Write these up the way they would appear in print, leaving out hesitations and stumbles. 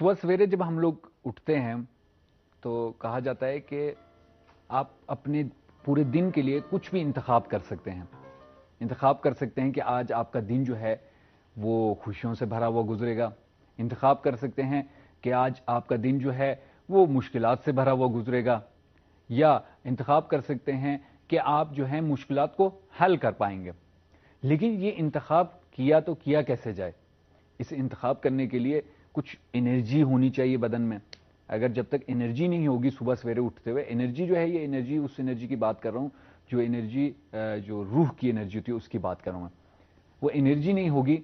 صبح سویرے جب ہم لوگ اٹھتے ہیں تو کہا جاتا ہے کہ آپ اپنے پورے دن کے لیے کچھ بھی انتخاب کر سکتے ہیں. انتخاب کر سکتے ہیں کہ آج آپ کا دن جو ہے وہ خوشیوں سے بھرا ہوا گزرے گا. انتخاب کر سکتے ہیں کہ آج آپ کا دن جو ہے وہ مشکلات سے بھرا ہوا گزرے گا. یا انتخاب کر سکتے ہیں کہ آپ جو ہے مشکلات کو حل کر پائیں گے. لیکن یہ انتخاب کیا تو کیا کیسے جائے؟ اسے انتخاب کرنے کے لیے کچھ انرجی ہونی چاہیے بدن میں. اگر جب تک انرجی نہیں ہوگی صبح سویرے اٹھتے ہوئے، انرجی جو ہے یہ انرجی اس انرجی کی بات کر رہا ہوں جو انرجی جو روح کی انرجی ہوتی ہے اس کی بات کر رہا ہوں میں. وہ انرجی نہیں ہوگی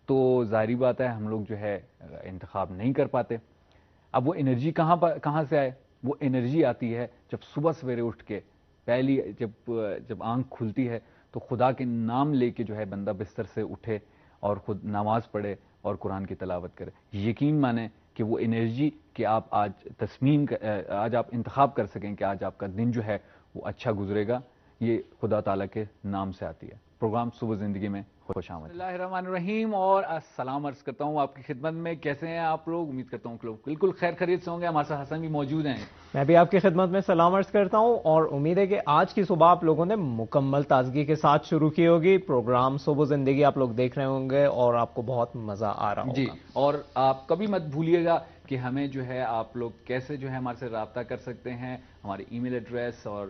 تو ظاہری بات ہے ہم لوگ جو ہے انتخاب نہیں کر پاتے. اب وہ انرجی کہاں سے آئے؟ وہ انرجی آتی ہے جب صبح سویرے اٹھ کے پہلی جب آنکھ کھلتی ہے تو خدا کے نام لے کے جو ہے بندہ بستر سے اٹھے اور خود نماز پڑھے اور قرآن کی تلاوت کرے. یقین مانیں کہ وہ انرجی کہ آپ آج آپ انتخاب کر سکیں کہ آج آپ کا دن جو ہے وہ اچھا گزرے گا، یہ خدا تعالیٰ کے نام سے آتی ہے. پروگرام صبح زندگی میں خوش آمدید. بسم اللہ الرحمن الرحیم اور السلام عرض کرتا ہوں آپ کی خدمت میں. کیسے ہیں آپ لوگ؟ امید کرتا ہوں کہ لوگ بالکل خیر خیریت سے ہوں گے. ہمارے ساتھ حسن بھی موجود ہیں. میں بھی آپ کی خدمت میں سلام عرض کرتا ہوں اور امید ہے کہ آج کی صبح آپ لوگوں نے مکمل تازگی کے ساتھ شروع کی ہوگی. پروگرام صبح زندگی آپ لوگ دیکھ رہے ہوں گے اور آپ کو بہت مزہ آ رہا ہوگا. جی، اور آپ کبھی مت بھولیے گا کہ ہمیں جو ہے آپ لوگ کیسے جو ہے ہمارے سے رابطہ کر سکتے ہیں. ہمارے ای میل ایڈریس اور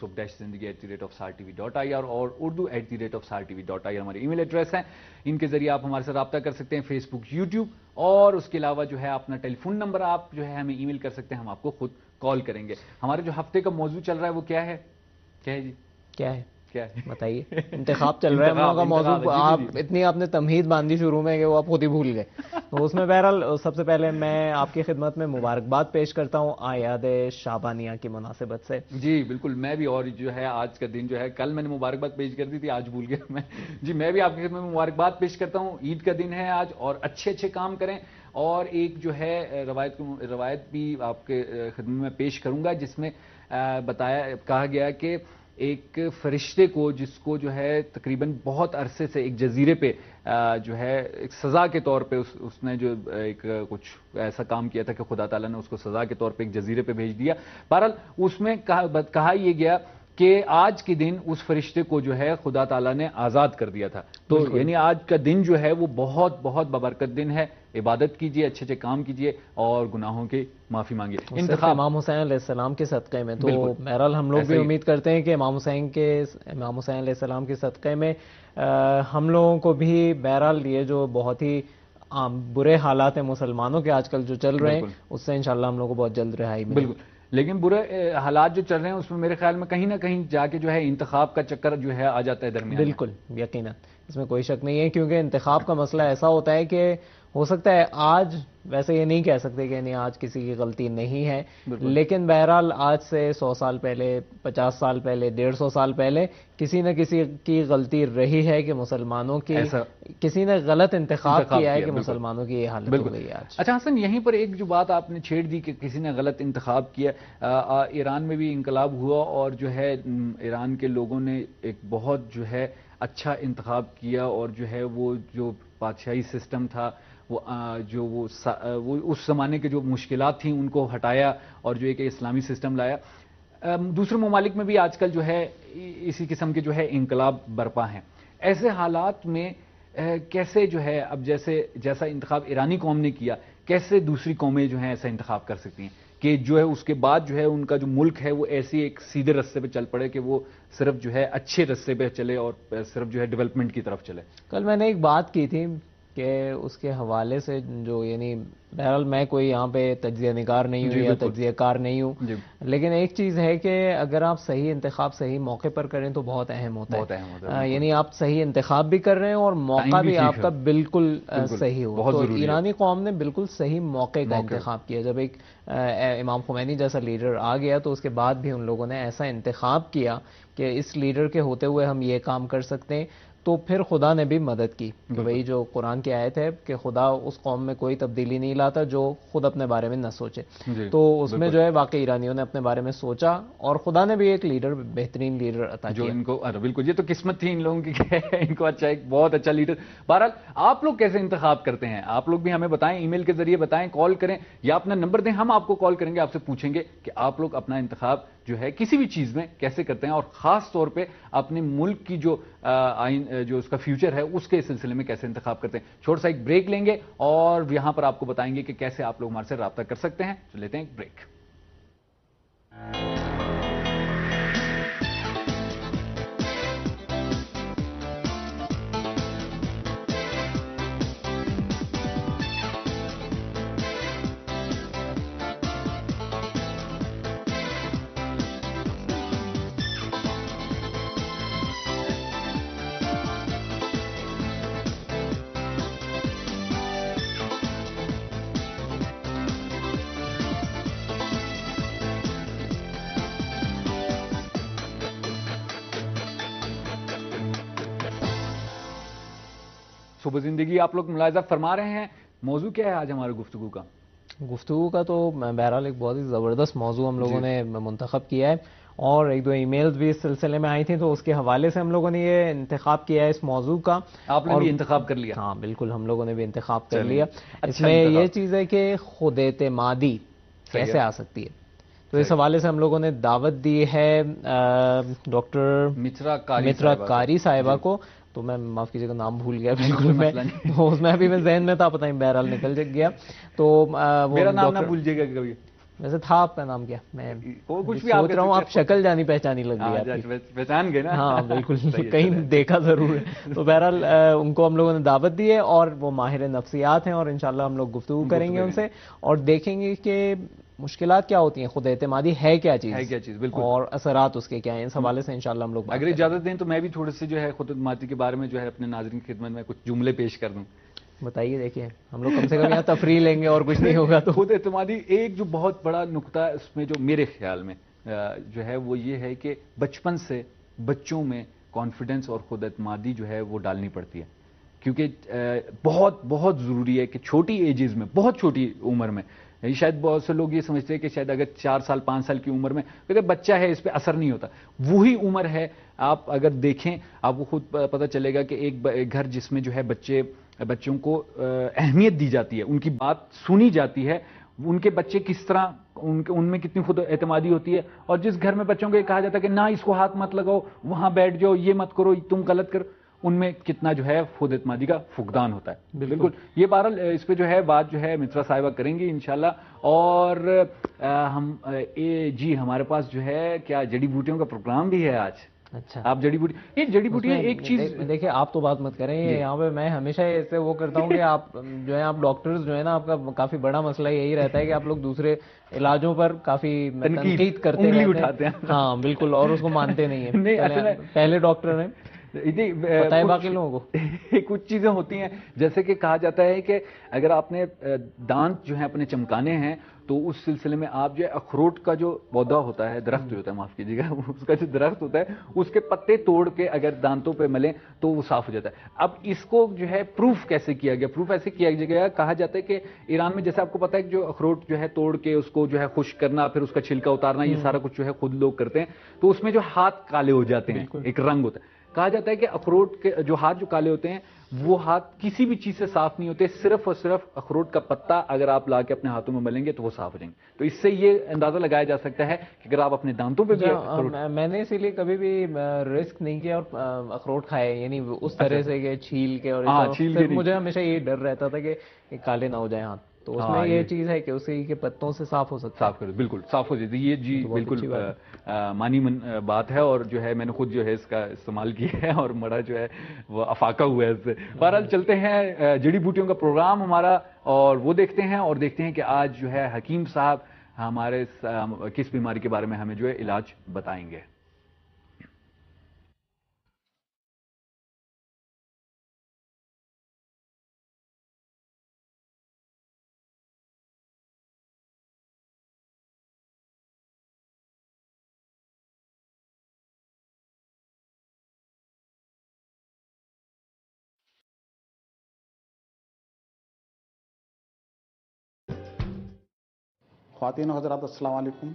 sub-zindagi@sartv.ir اور urdu@sartv.ir ہمارے ای میل ایڈریس ہیں. ان کے ذریعے آپ ہمارے سے رابطہ کر سکتے ہیں. فیس بک، یوٹیوب اور اس کے علاوہ جو ہے اپنا ٹیلی فون نمبر آپ جو ہے ہمیں ای میل کر سکتے ہیں. ہم آپ کو خود کال کریں گے. ہمارے جو ہفتے کا موضوع چل رہا ہے وہ کیا ہے جی؟ کیا ہے کیا ہے بتائیے؟ انتخاب چل رہا ہے ہم لوگوں کا موضوع. آپ نے تمہید باندھی شروع میں کہ وہ آپ خود ہی بھول گئے. تو اس میں بہرحال سب سے پہلے میں آپ کی خدمت میں مبارکباد پیش کرتا ہوں اعیاد شعبانیہ کی مناسبت سے. جی بالکل، میں بھی. اور جو ہے آج کا دن جو ہے کل میں نے مبارکباد پیش کر دی تھی، آج بھول گیا میں. جی میں بھی آپ کی خدمت میں مبارکباد پیش کرتا ہوں. عید کا دن ہے آج اور اچھے کام کریں. اور ایک جو ہے روایت بھی آپ کے خدمت میں پیش کروں گا جس میں کہا گیا کہ ایک فرشتے کو جس کو جو ہے تقریباً بہت عرصے سے ایک جزیرے پہ جو ہے ایک سزا کے طور پہ اس نے جو ایک کچھ ایسا کام کیا تھا کہ خدا تعالیٰ نے اس کو سزا کے طور پہ ایک جزیرے پہ بھیج دیا. بہرحال اس میں کہا یہ گیا کہ آج کے دن اس فرشتے کو جو ہے خدا تعالیٰ نے آزاد کر دیا تھا. تو یعنی آج کا دن جو ہے وہ بہت بہت بابرکت دن ہے. عبادت کیجئے، اچھے کام کیجئے اور گناہوں کی معافی مانگیے. انتخاب امام حسین علیہ السلام کے صدقے میں تو بہرحال ہم لوگ بھی امید کرتے ہیں کہ امام حسین علیہ السلام کے صدقے میں ہم لوگوں کو بھی بہرحال یہ جو بہت ہی برے حالات ہیں مسلمانوں کے آج کل جو چل رہے ہیں اس سے انشاءاللہ ہم لوگوں کو بہت جلد رہائی ملے. بالکل. لیکن برے حالات جو چل رہے ہیں اس میں میرے خیال میں کہیں نہ کہیں جا کے جو ہے انتخاب کا چکر جو ہے آ جاتا ہے درمیان. بالکل یقیناً، اس میں کوئی شک نہیں ہے کیونکہ انتخاب کا مسئلہ ایسا ہوتا ہے کہ ہو سکتا ہے آج ویسے یہ نہیں کہہ سکتے کہ نہیں آج کسی کی غلطی نہیں ہے، لیکن بہرحال آج سے 100 سال پہلے، 50 سال پہلے، 150 سال پہلے کسی نہ کسی کی غلطی رہی ہے کہ مسلمانوں کی کسی نے غلط انتخاب کیا ہے کہ مسلمانوں کی یہ حالت ہو گئی ہے آج. اچھا حسن، یہیں پر ایک جو بات آپ نے چھیڑ دی کہ کسی نے غلط انتخاب کیا. ایران میں بھی انقلاب ہوا اور جو ہے ایران کے لوگوں نے ایک بہت جو ہے اچھا انتخاب کیا اور جو ہے وہ جو بادشاہی سسٹم تھا وہ اس زمانے کے جو مشکلات تھیں ان کو ہٹایا اور جو ایک اسلامی سسٹم لایا. دوسرے ممالک میں بھی آج کل جو ہے اسی قسم کے جو ہے انقلاب برپا ہیں. ایسے حالات میں کیسے جو ہے اب جیسا انتخاب ایرانی قوم نے کیا، کیسے دوسری قومیں جو ہیں ایسا انتخاب کر سکتی ہیں کہ جو ہے اس کے بعد جو ہے ان کا جو ملک ہے وہ ایسی ایک سیدھے رستے پہ چل پڑے کہ وہ صرف جو ہے اچھے رستے پہ چلے اور صرف جو ہے ڈیولپمنٹ کی طرف چلے. کل میں نے ایک بات کی تھی کہ اس کے حوالے سے جو یعنی بہرحال میں کوئی یہاں پہ تجزیہ نگار نہیں ہوں یا تجزیہ کار نہیں ہوں، لیکن ایک چیز ہے کہ اگر آپ صحیح انتخاب صحیح موقع پر کریں تو بہت اہم ہوتا ہے. یعنی آپ صحیح انتخاب بھی کر رہے ہیں اور موقع بھی آپ کا بالکل صحیح ہو. تو ایرانی قوم نے بالکل صحیح موقع کا انتخاب کیا. جب ایک امام خمینی جیسا لیڈر آ گیا تو اس کے بعد بھی ان لوگوں نے ایسا انتخاب کیا کہ اس لیڈر کے ہوتے ہوئے ہم یہ کام کر سکتے ہیں, تو پھر خدا نے بھی مدد کی. وہی جو قرآن کی آیت ہے کہ خدا اس قوم میں کوئی تبدیلی نہیں لاتا جو خود اپنے بارے میں نہ سوچے. تو اس میں جو ہے واقعی ایرانیوں نے اپنے بارے میں سوچا اور خدا نے بھی ایک لیڈر, بہترین لیڈر عطا کیا. جو ان کو بالکل, یہ تو قسمت تھی ان لوگوں کی کہ ان کو اچھا, ایک بہت اچھا لیڈر. بہرحال آپ لوگ کیسے انتخاب کرتے ہیں, آپ لوگ بھی ہمیں بتائیں, ای میل کے ذریعے بتائیں, کال کریں یا اپنا نمبر دیں, ہم آپ کو کال کریں گے, آپ سے پوچھیں گے کہ آپ لوگ اپنا انتخاب جو ہے کسی بھی چیز میں کیسے کرتے ہیں, اور خاص طور پہ اپنے ملک کی جو آئین, جو اس کا فیوچر ہے اس کے سلسلے میں کیسے انتخاب کرتے ہیں. چھوٹا سا ایک بریک لیں گے اور یہاں پر آپ کو بتائیں گے کہ کیسے آپ لوگ ہمارے سے رابطہ کر سکتے ہیں. تو لیتے ہیں ایک بریک. صبح زندگی آپ لوگ ملاحظہ فرما رہے ہیں. موضوع کیا ہے آج ہمارے گفتگو کا؟ گفتگو کا تو بہرحال ایک بہت ہی زبردست موضوع ہم لوگوں نے منتخب کیا ہے, اور ایک دو ای میلز بھی اس سلسلے میں آئی تھیں, تو اس کے حوالے سے ہم لوگوں نے یہ انتخاب کیا ہے اس موضوع کا. آپ نے بھی انتخاب کر لیا؟ ہاں بالکل, ہم لوگوں نے بھی انتخاب کر لیا. اس میں یہ چیز ہے کہ خود اعتمادی کیسے آ سکتی ہے, تو اس حوالے سے ہم لوگوں نے دعوت دی ہے ڈاکٹر مترا کاری صاحبہ کو. تو میں معاف کیجیے گا, نام بھول گیا بالکل, میں اس میں ابھی میں ذہن میں تھا, پتہ نہیں بہرحال نکل گیا. تو میرا نام نہ بھول جائے گا کبھی. ویسے تھا آپ کا نام کیا, میں کچھ بھی سوچ رہا ہوں, آپ شکل جانی پہچانی لگ گئی آپ کی. پہچان گئے نا؟ ہاں بالکل, کہیں دیکھا ضرور ہے. تو بہرحال ان کو ہم لوگوں نے دعوت دی ہے, اور وہ ماہر نفسیات ہیں, اور انشاءاللہ ہم لوگ گفتگو کریں گے ان سے, اور دیکھیں گے کہ مشکلات کیا ہوتی ہیں, خود اعتمادی ہے کیا چیز, بالکل, اور اثرات اس کے کیا ہیں. اس حوالے سے انشاءاللہ ہم لوگ اگر اجازت دیں تو میں بھی تھوڑے سے جو ہے خود اعتمادی کے بارے میں جو ہے اپنے ناظرین کی خدمت میں کچھ جملے پیش کر دوں. بتائیے, دیکھیے ہم لوگ کم سے کم یہاں تفریح لیں گے اور کچھ نہیں ہوگا. تو خود اعتمادی ایک جو بہت بڑا نقطہ ہے اس میں, جو میرے خیال میں جو ہے وہ یہ ہے کہ بچپن سے بچوں میں کانفیڈنس اور خود اعتمادی جو ہے وہ ڈالنی پڑتی ہے, کیونکہ بہت بہت ضروری ہے کہ چھوٹی ایجز میں, بہت چھوٹی عمر میں, شاید بہت سے لوگ یہ سمجھتے ہیں کہ شاید اگر 4 سال 5 سال کی عمر میں, کیونکہ بچہ ہے اس پہ اثر نہیں ہوتا, وہی عمر ہے. آپ اگر دیکھیں آپ کو خود پتہ چلے گا کہ ایک گھر جس میں جو ہے بچوں کو اہمیت دی جاتی ہے, ان کی بات سنی جاتی ہے, ان کے بچے کس طرح, ان میں کتنی خود اعتمادی ہوتی ہے. اور جس گھر میں بچوں کو یہ کہا جاتا ہے کہ نہ اس کو ہاتھ مت لگاؤ, وہاں بیٹھ جاؤ, یہ مت کرو, تم غلط کرو, ان میں کتنا جو ہے خود اعتمادی کا فقدان ہوتا ہے. بالکل, یہ بہرحال اس پہ جو ہے بات جو ہے مترا صاحبہ کریں گی انشاءاللہ. اور ہم جی ہمارے پاس جو ہے کیا جڑی بوٹیوں کا پروگرام بھی ہے آج. اچھا, آپ جڑی بوٹی, یہ جڑی بوٹیاں ایک چیز دیکھیں, آپ تو بات مت کریں, یہاں پہ میں ہمیشہ ایسے وہ کرتا ہوں کہ آپ جو ہے, آپ ڈاکٹرز جو ہے نا, آپ کا کافی بڑا مسئلہ یہی رہتا ہے کہ آپ لوگ دوسرے علاجوں پر کافی تنقید کرتے اٹھاتے ہیں. ہاں بالکل, اور اس کو مانتے نہیں ہیں. پہلے ڈاکٹر ہیں, پتہ ہے باقی لوگوں کو. کچھ چیزیں ہوتی ہیں جیسے کہ کہا جاتا ہے کہ اگر آپ نے دانت جو ہیں اپنے چمکانے ہیں, تو اس سلسلے میں آپ جو ہے اخروٹ کا جو پودا ہوتا ہے, درخت جو ہوتا ہے, معاف کیجیے گا, اس کا جو درخت ہوتا ہے, اس کے پتے توڑ کے اگر دانتوں پہ ملیں تو وہ صاف ہو جاتا ہے. اب اس کو جو ہے پروف کیسے کیا گیا؟ پروف ایسے کیا گیا, کہا جاتا ہے کہ ایران میں جیسے آپ کو پتا ہے کہ جو اخروٹ جو ہے توڑ کے اس کو جو ہے خشک کرنا, پھر اس کا چھلکا اتارنا, یہ سارا کچھ جو ہے خود لوگ کرتے ہیں, تو اس میں جو ہاتھ کالے ہو جاتے ہیں, ایک رنگ ہوتا ہے. کہا جاتا ہے کہ اخروٹ کے جو ہاتھ جو کالے ہوتے ہیں, وہ ہاتھ کسی بھی چیز سے صاف نہیں ہوتے, صرف اور صرف اخروٹ کا پتا اگر آپ لا کے اپنے ہاتھوں میں ملیں گے تو وہ صاف ہو جائیں گے. تو اس سے یہ اندازہ لگایا جا سکتا ہے کہ اگر آپ اپنے دانتوں پہ بھی میں نے اسی لیے کبھی بھی رسک نہیں کیا اور اخروٹ کھائے, یعنی اس طرح سے کہ چھیل کے, اور مجھے ہمیشہ یہ ڈر رہتا تھا کہ کالے نہ ہو جائیں ہاتھ. تو اس میں یہ چیز ہے کہ اسی کے پتوں سے صاف ہو سکتا ہے, صاف کر بالکل صاف ہو جاتی ہے. یہ جی بالکل مانی بات ہے, اور جو ہے میں نے خود جو ہے اس کا استعمال کیا ہے, اور مڑا جو ہے وہ افاقہ ہوا ہے اس سے. بہرحال چلتے ہیں جڑی بوٹیوں کا پروگرام ہمارا, اور وہ دیکھتے ہیں, اور دیکھتے ہیں کہ آج جو ہے حکیم صاحب ہمارے کس بیماری کے بارے میں ہمیں جو ہے علاج بتائیں گے. خواتین و حضرات السلام علیکم.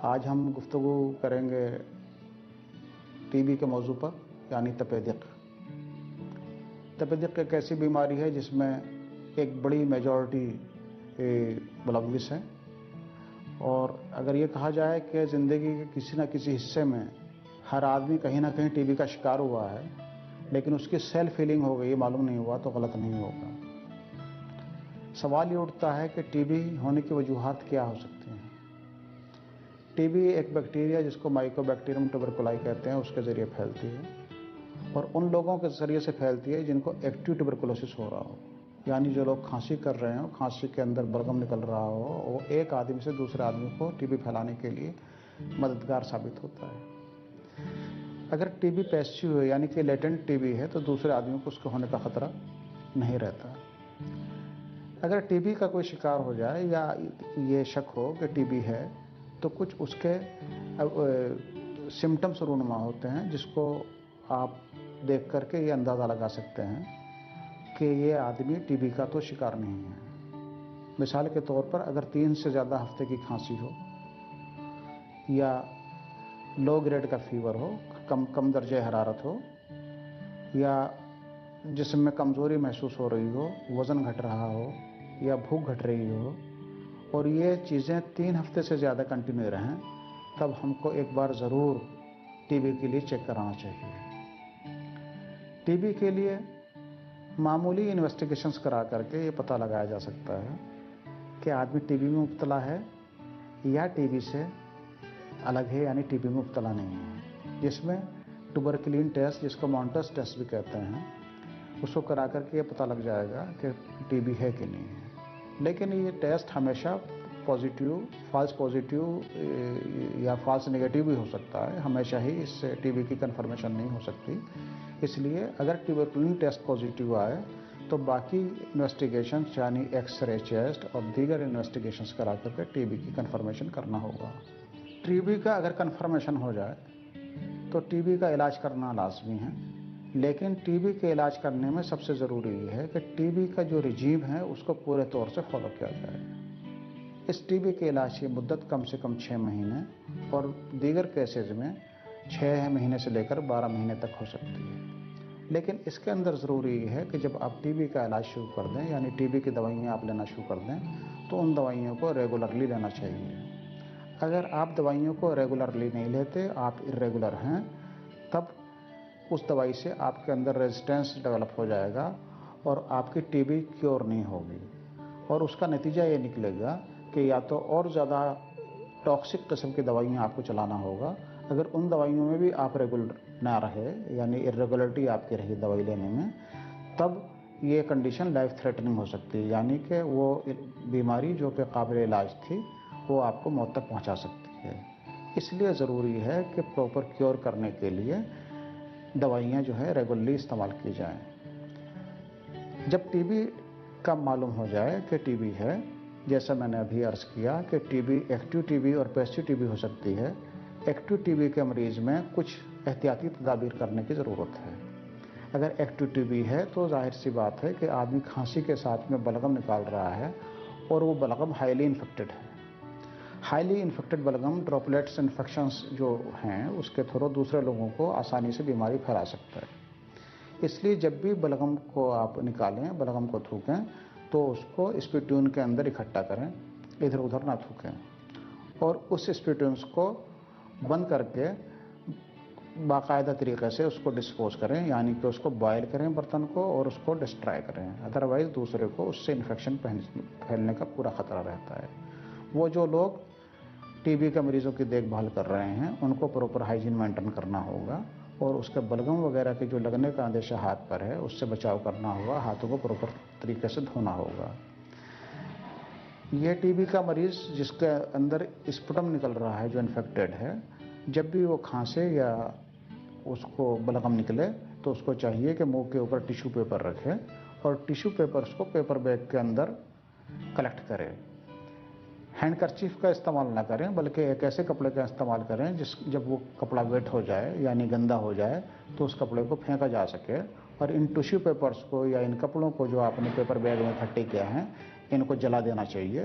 آج ہم گفتگو کریں گے ٹی بی کے موضوع پر، یعنی تپیدق. تپیدق ایک ایسی بیماری ہے جس میں ایک بڑی میجورٹی ملوث ہیں، اور اگر یہ کہا جائے کہ زندگی کے کسی نہ کسی حصے میں ہر آدمی کہیں نہ کہیں ٹی بی کا شکار ہوا ہے، لیکن اس کی سیلف ہیلنگ ہو گئی، معلوم نہیں ہوا، تو غلط نہیں ہوگا. سوال یہ اٹھتا ہے کہ ٹی بی ہونے کی وجوہات کیا ہو سکتی ہیں. ٹی بی ایک بیکٹیریا جس کو مائکو بیکٹیریم ٹیوبرکولائی کہتے ہیں، اس کے ذریعے پھیلتی ہے، اور ان لوگوں کے ذریعے سے پھیلتی ہے جن کو ایکٹیو ٹیوبرکلوسس ہو رہا ہو، یعنی جو لوگ کھانسی کر رہے ہوں، کھانسی کے اندر بلغم نکل رہا ہو، وہ ایک آدمی سے دوسرے آدمی کو ٹی بی پھیلانے کے لیے مددگار ثابت ہوتا ہے. اگر ٹی بی پیسیو ہے، یعنی کہ لیٹنٹ ٹی بی ہے، تو دوسرے آدمی کو اس کے ہونے کا خطرہ نہیں رہتا. اگر ٹی بی کا کوئی شکار ہو جائے یا یہ شک ہو کہ ٹی بی ہے، تو کچھ اس کے سمٹمس رونما ہوتے ہیں جس کو آپ دیکھ کر کے یہ اندازہ لگا سکتے ہیں کہ یہ آدمی ٹی بی کا تو شکار نہیں ہے. مثال کے طور پر اگر 3 سے زیادہ ہفتے کی کھانسی ہو، یا لو گریڈ کا فیور ہو، کم درجہ حرارت ہو، یا جسم میں کمزوری محسوس ہو رہی ہو، وزن گھٹ رہا ہو، یا بھوک گھٹ رہی ہو، اور یہ چیزیں 3 ہفتے سے زیادہ کنٹینیو رہیں، تب ہم کو ایک بار ضرور ٹی بی کے لیے چیک کرانا چاہیے. ٹی بی کے لیے معمولی انویسٹیگیشنز کرا کر کے یہ پتہ لگایا جا سکتا ہے کہ آدمی ٹی بی میں مبتلا ہے یا ٹی بی سے الگ ہے، یعنی ٹی بی میں مبتلا نہیں ہے، جس میں ٹوبرکلین ٹیسٹ، جس کو مونٹس ٹیسٹ بھی کہتے ہیں، اس کو کرا کر کے یہ پتہ لگ جائے گا کہ ٹی بی ہے کہ نہیں ہے. لیکن یہ ٹیسٹ ہمیشہ پازیٹیو، فالس پازیٹیو یا فالس نگیٹو بھی ہو سکتا ہے، ہمیشہ ہی اس سے ٹی بی کی کنفرمیشن نہیں ہو سکتی. اس لیے اگر ٹیوبرکلین ٹیسٹ پازیٹیو آئے تو باقی انویسٹیگیشنز، یعنی ایکس رے، چیسٹ اور دیگر انویسٹیگیشنز کرا کر کے ٹی بی کی کنفرمیشن کرنا ہوگا. ٹی بی کا اگر کنفرمیشن ہو جائے تو ٹی بی کا علاج کرنا لازمی ہے، لیکن ٹی بی کے علاج کرنے میں سب سے ضروری یہ ہے کہ ٹی بی کا جو رجیم ہے اس کو پورے طور سے فالو کیا جائے. اس ٹی بی کے علاج کی مدت کم سے کم 6 مہینے اور دیگر کیسز میں 6 مہینے سے لے کر 12 مہینے تک ہو سکتی ہے. لیکن اس کے اندر ضروری یہ ہے کہ جب آپ ٹی بی کا علاج شروع کر دیں، یعنی ٹی بی کی دوائیاں آپ لینا شروع کر دیں، تو ان دوائیوں کو ریگولرلی لینا چاہیے. اگر آپ دوائیوں کو ریگولرلی نہیں لیتے، آپ irregular ہیں، تب اس دوائی سے آپ کے اندر ریزسٹنس ڈیولپ ہو جائے گا اور آپ کی ٹی بی کیور نہیں ہوگی، اور اس کا نتیجہ یہ نکلے گا کہ یا تو اور زیادہ ٹاکسک قسم کی دوائیاں آپ کو چلانا ہوگا. اگر ان دوائیوں میں بھی آپ ریگولر نہ رہے، یعنی irregularity آپ کی رہی دوائی لینے میں، تب یہ کنڈیشن لائف تھریٹننگ ہو سکتی ہے، یعنی کہ وہ بیماری جو کہ قابل علاج تھی وہ آپ کو موت تک پہنچا سکتی ہے. اس لیے ضروری ہے کہ پراپر کیور کرنے کے لیے دوائیاں جو ہے ریگولرلی استعمال کی جائیں. جب ٹی بی کا معلوم ہو جائے کہ ٹی بی ہے، جیسا میں نے ابھی عرض کیا کہ T B active T B اور پیسیو ٹی بی ہو سکتی ہے. ایکٹیو ٹی بی کے مریض میں کچھ احتیاطی تدابیر کرنے کی ضرورت ہے. اگر ایکٹیو ٹی بی ہے تو ظاہر سی بات ہے کہ آدمی کھانسی کے ساتھ میں بلغم نکال رہا ہے، اور وہ بلغم ہائیلی انفیکٹڈ ہے. ہائیلی انفیکٹڈ بلغم ڈراپلیٹس انفیکشنز جو ہیں اس کے تھرو دوسرے لوگوں کو آسانی سے بیماری پھیلا سکتا ہے. اس لیے جب بھی بلغم کو آپ نکالیں، بلغم کو تھوکیں، تو اس کو اسپیٹون کے اندر اکٹھا کریں، ادھر ادھر نہ تھوکیں، اور اس اسپیٹونس کو بند کر کے باقاعدہ طریقے سے اس کو ڈسپوز کریں، یعنی کہ اس کو بوائل کریں برتن کو اور اس کو ڈسٹرائے کریں. ادروائز دوسرے کو اس سے انفیکشن پھیلنے کا پورا خطرہ رہتا ہے. وہ جو لوگ ٹی بی کے مریضوں کی دیکھ بھال کر رہے ہیں ان کو پراپر ہائیجین مینٹین کرنا ہوگا، اور اس کے بلغم وغیرہ کے جو لگنے کا اندیشہ ہاتھ پر ہے اس سے بچاؤ کرنا ہوگا، ہاتھوں کو پراپر طریقے سے دھونا ہوگا. یہ ٹی بی کا مریض جس کے اندر اسپٹم نکل رہا ہے، جو انفیکٹڈ ہے، جب بھی وہ کھانسے یا اس کو بلغم نکلے تو اس کو چاہیے کہ منہ کے اوپر ٹیشو پیپر رکھے، اور ٹیشو پیپرز کو پیپر بیگ کے اندر کلیکٹ کرے. ہینڈ کرچیف کا استعمال نہ کریں، بلکہ ایک ایسے کپڑے کا استعمال کریں جب وہ کپڑا ویٹ ہو جائے، یعنی گندا ہو جائے، تو اس کپڑے کو پھینکا جا سکے. اور ان ٹیشو پیپرز کو یا ان کپڑوں کو جو آپ نے پیپر بیگ میں اکٹھے کیا ہیں، ان کو جلا دینا چاہیے.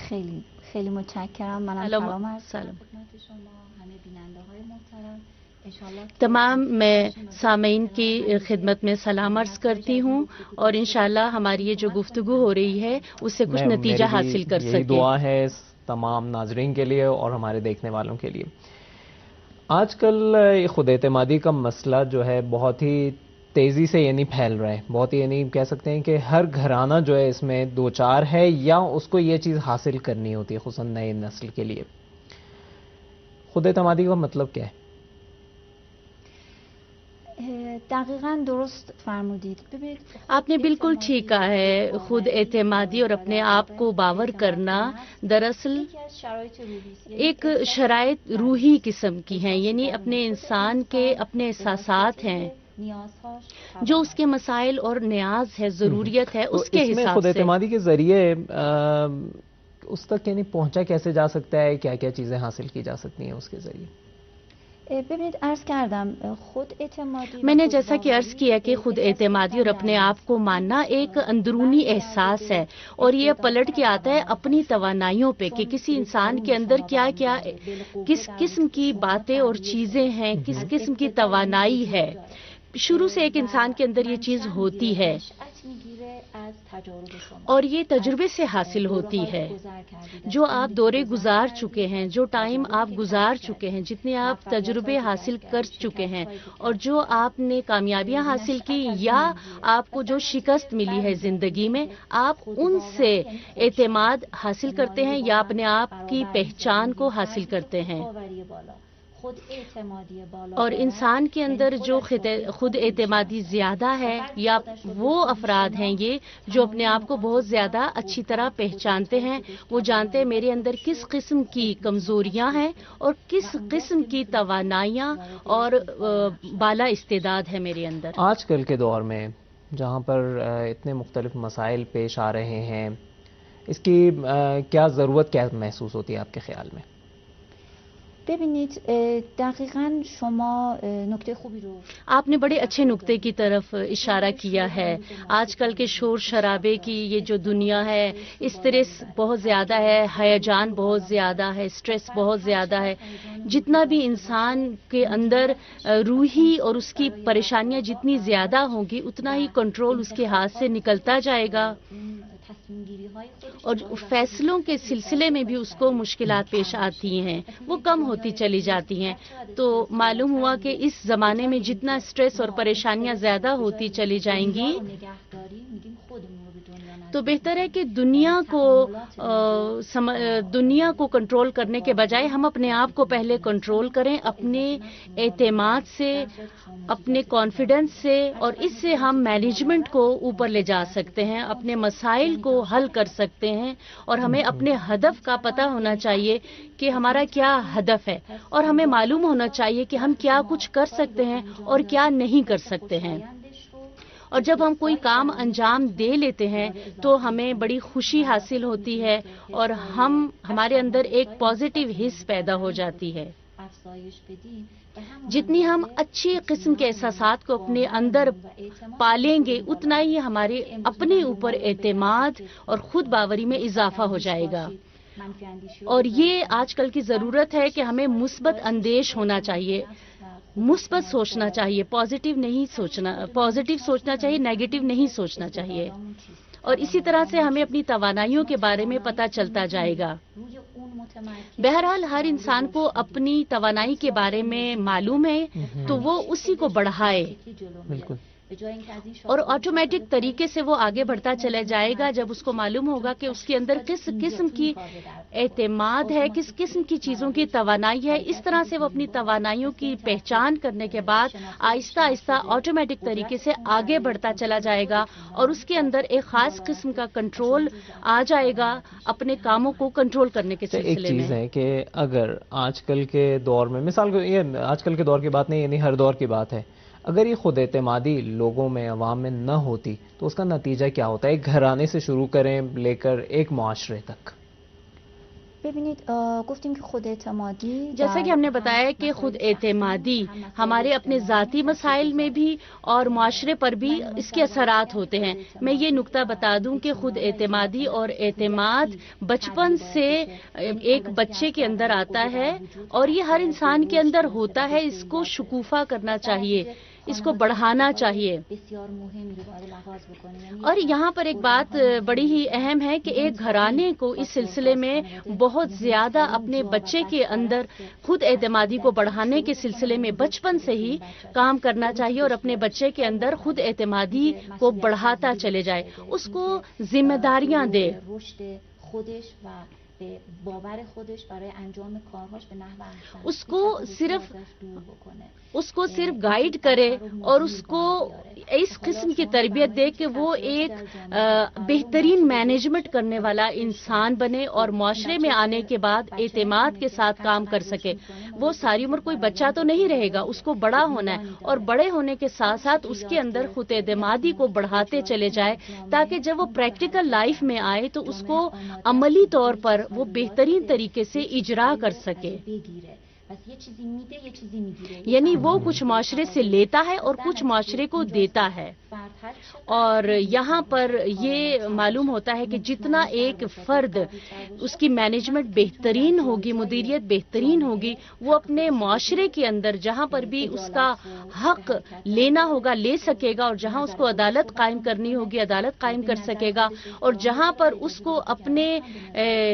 خیلی متشکرم. منم سلام عرض می‌کنم خدمت شما همه بیننده‌های محترم. تمام میں سامعین کی خدمت میں سلام عرض کرتی ہوں اور انشاءاللہ ہماری یہ جو گفتگو ہو رہی ہے اس سے کچھ نتیجہ حاصل کر سکیں. یہی دعا ہے تمام ناظرین کے لیے اور ہمارے دیکھنے والوں کے لیے. آج کل خود اعتمادی کا مسئلہ جو ہے بہت ہی تیزی سے یعنی پھیل رہا ہے، بہت ہی یعنی کہہ سکتے ہیں کہ ہر گھرانہ جو ہے اس میں دو چار ہے یا اس کو یہ چیز حاصل کرنی ہوتی ہے، خصوصاً نئے نسل کے لیے. خود اعتمادی کا مطلب کیا ہے؟ دقیقاً درست فرمودید. آپ نے بالکل ٹھیک کہا ہے. خود اعتمادی اور اپنے آپ کو باور کرنا دراصل ایک شرائط روحی قسم کی ہیں، یعنی اپنے انسان کے اپنے احساسات ہیں جو اس کے مسائل اور نیاز ہے، ضروریت ہے، اس کے حساب سے. خود اعتمادی کے ذریعے اس تک یعنی پہنچا کیسے جا سکتا ہے، کیا کیا چیزیں حاصل کی جا سکتی ہیں اس کے ذریعے؟ ببینید عرض کردم خود اعتمادی میں نے جیسا کہ عرض کیا کہ خود اعتمادی اور اپنے آپ کو ماننا ایک اندرونی احساس ہے اور یہ پلٹ کے آتا ہے اپنی توانائیوں پہ کہ کسی انسان کے اندر کیا کیا کس قسم کی باتیں اور چیزیں ہیں، کس قسم کی توانائی ہے. شروع سے ایک انسان کے اندر یہ چیز ہوتی ہے اور یہ تجربے سے حاصل ہوتی ہے. جو آپ دورے گزار چکے ہیں، جو ٹائم آپ گزار چکے ہیں، جتنے آپ تجربے حاصل کر چکے ہیں اور جو آپ نے کامیابیاں حاصل کی یا آپ کو جو شکست ملی ہے زندگی میں، آپ ان سے اعتماد حاصل کرتے ہیں یا اپنے آپ کی پہچان کو حاصل کرتے ہیں. اور انسان کے اندر جو خود اعتمادی زیادہ ہے یا وہ افراد ہیں یہ جو اپنے آپ کو بہت زیادہ اچھی طرح پہچانتے ہیں، وہ جانتے ہیں میرے اندر کس قسم کی کمزوریاں ہیں اور کس قسم کی توانائیاں اور بالا استعداد ہے میرے اندر۔ آج کل کے دور میں جہاں پر اتنے مختلف مسائل پیش آ رہے ہیں، اس کی کیا ضرورت کیا محسوس ہوتی ہے آپ کے خیال میں؟ ببینید دقیقاً شما نکته خوبی رو آپ نے بڑے اچھے نقطے کی طرف اشارہ کیا ہے۔ آج کل کے شور شرابے کی یہ جو دنیا ہے، اسٹریس بہت زیادہ ہے، ہیجان بہت زیادہ ہے، اسٹریس بہت زیادہ ہے۔ جتنا بھی انسان کے اندر روحی اور اس کی پریشانیاں جتنی زیادہ ہوں گی اتنا ہی کنٹرول اس کے ہاتھ سے نکلتا جائے گا اور فیصلوں کے سلسلے میں بھی اس کو مشکلات پیش آتی ہیں، وہ کم ہوتی چلی جاتی ہیں۔ تو معلوم ہوا کہ اس زمانے میں جتنا اسٹریس اور پریشانیاں زیادہ ہوتی چلی جائیں گی تو بہتر ہے کہ دنیا کو کنٹرول کرنے کے بجائے ہم اپنے آپ کو پہلے کنٹرول کریں، اپنے اعتماد سے، اپنے کانفیڈنس سے، اور اس سے ہم مینجمنٹ کو اوپر لے جا سکتے ہیں، اپنے مسائل کو حل کر سکتے ہیں، اور ہمیں اپنے ہدف کا پتہ ہونا چاہیے کہ ہمارا کیا ہدف ہے، اور ہمیں معلوم ہونا چاہیے کہ ہم کیا کچھ کر سکتے ہیں اور کیا نہیں کر سکتے ہیں۔ اور جب ہم کوئی کام انجام دے لیتے ہیں تو ہمیں بڑی خوشی حاصل ہوتی ہے اور ہمارے اندر ایک پازیٹیو حس پیدا ہو جاتی ہے۔ جتنی ہم اچھی قسم کے احساسات کو اپنے اندر پالیں گے اتنا ہی ہمارے اپنے اوپر اعتماد اور خود باوری میں اضافہ ہو جائے گا۔ اور یہ آج کل کی ضرورت ہے کہ ہمیں مثبت اندیش ہونا چاہیے، مثبت سوچنا چاہیے، پازیٹیو سوچنا چاہیے، نیگیٹو نہیں سوچنا چاہیے۔ اور اسی طرح سے ہمیں اپنی توانائیوں کے بارے میں پتہ چلتا جائے گا۔ بہرحال ہر انسان کو اپنی توانائی کے بارے میں معلوم ہے تو وہ اسی کو بڑھائے، بالکل، اور آٹومیٹک طریقے سے وہ آگے بڑھتا چلا جائے گا جب اس کو معلوم ہوگا کہ اس کے اندر کس قسم کی اعتماد ہے، کس قسم کی چیزوں کی توانائی ہے۔ اس طرح سے وہ اپنی توانائیوں کی پہچان کرنے کے بعد آہستہ آہستہ آٹومیٹک طریقے سے آگے بڑھتا چلا جائے گا اور اس کے اندر ایک خاص قسم کا کنٹرول آ جائے گا اپنے کاموں کو کنٹرول کرنے کے سلسلے میں۔ ایک چیز ہے کہ اگر آج کل کے دور میں، مثال کو یہ آج کل کے دور کی بات نہیں، یعنی ہر دور کی بات ہے، اگر یہ خود اعتمادی لوگوں میں، عوام میں نہ ہوتی تو اس کا نتیجہ کیا ہوتا ہے؟ ایک گھرانے سے شروع کریں لے کر ایک معاشرے تک۔ ببینید گفتیم که خود اعتمادی جیسا کہ ہم نے بتایا کہ خود اعتمادی ہمارے اپنے ذاتی مسائل میں بھی اور معاشرے پر بھی اس کے اثرات ہوتے ہیں۔ میں یہ نقطہ بتا دوں کہ خود اعتمادی اور اعتماد بچپن سے ایک بچے کے اندر آتا ہے اور یہ ہر انسان کے اندر ہوتا ہے۔ اس کو شکوفہ کرنا چاہیے، اس کو بڑھانا چاہیے۔ اور یہاں پر ایک بات بڑی ہی اہم ہے کہ ایک گھرانے کو اس سلسلے میں بہت زیادہ اپنے بچے کے اندر خود اعتمادی کو بڑھانے کے سلسلے میں بچپن سے ہی کام کرنا چاہیے اور اپنے بچے کے اندر خود اعتمادی کو بڑھاتا چلے جائے، اس کو ذمہ داریاں دے، اس کو صرف گائیڈ کرے اور اس کو اس قسم کی تربیت دے کہ وہ ایک بہترین مینجمنٹ کرنے والا انسان بنے اور معاشرے میں آنے کے بعد اعتماد کے ساتھ کام کر سکے۔ وہ ساری عمر کوئی بچہ تو نہیں رہے گا، اس کو بڑا ہونا ہے اور بڑے ہونے کے ساتھ ساتھ اس کے اندر خود اعتمادی کو بڑھاتے چلے جائے تاکہ جب وہ پریکٹیکل لائف میں آئے تو اس کو عملی طور پر وہ بہترین طریقے سے اجرا کر سکے۔ یعنی وہ کچھ معاشرے سے لیتا ہے اور کچھ معاشرے کو دیتا ہے، اور یہاں پر یہ معلوم ہوتا ہے کہ جتنا ایک فرد اس کی مینجمنٹ بہترین ہوگی، مدیریت بہترین ہوگی، وہ اپنے معاشرے کے اندر جہاں پر بھی اس کا حق لینا ہوگا لے سکے گا، اور جہاں اس کو عدالت قائم کرنی ہوگی عدالت قائم کر سکے گا، اور جہاں پر اس کو اپنے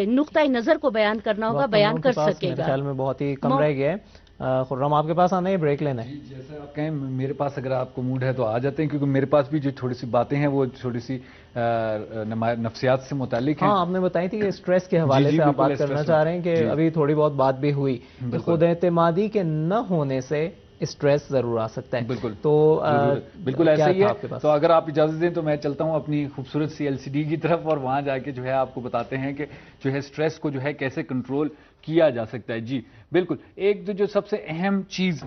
نقطۂ نظر کو بیان کرنا ہوگا بیان کر سکے گا۔ میرے خیال میں بہت ہی کم رہ گیا ہے۔ خرم آپ کے پاس آنا ہے بریک لینا ہے؟ جیسے آپ کہیں میرے پاس اگر آپ کو موڈ ہے تو آ جاتے ہیں، کیونکہ میرے پاس بھی جو تھوڑی سی باتیں ہیں وہ تھوڑی سی نفسیات سے متعلق ہیں. ہاں، آپ نے بتائی تھی کہ اسٹریس کے حوالے سے آپ بات کرنا چاہ رہے ہیں کہ ابھی تھوڑی بہت بات بھی ہوئی کہ خود اعتمادی کے نہ ہونے سے اسٹریس ضرور آ سکتا ہے. بالکل تو بالکل ایسا ہی ہے. تو اگر آپ اجازت دیں تو میں چلتا ہوں اپنی خوبصورت سی LCD کی طرف، اور وہاں جا کے جو ہے آپ کو بتاتے ہیں کہ جو ہے اسٹریس کو جو ہے کیسے کنٹرول کیا جا سکتا ہے. جی بالکل. ایک جو سب سے اہم چیز،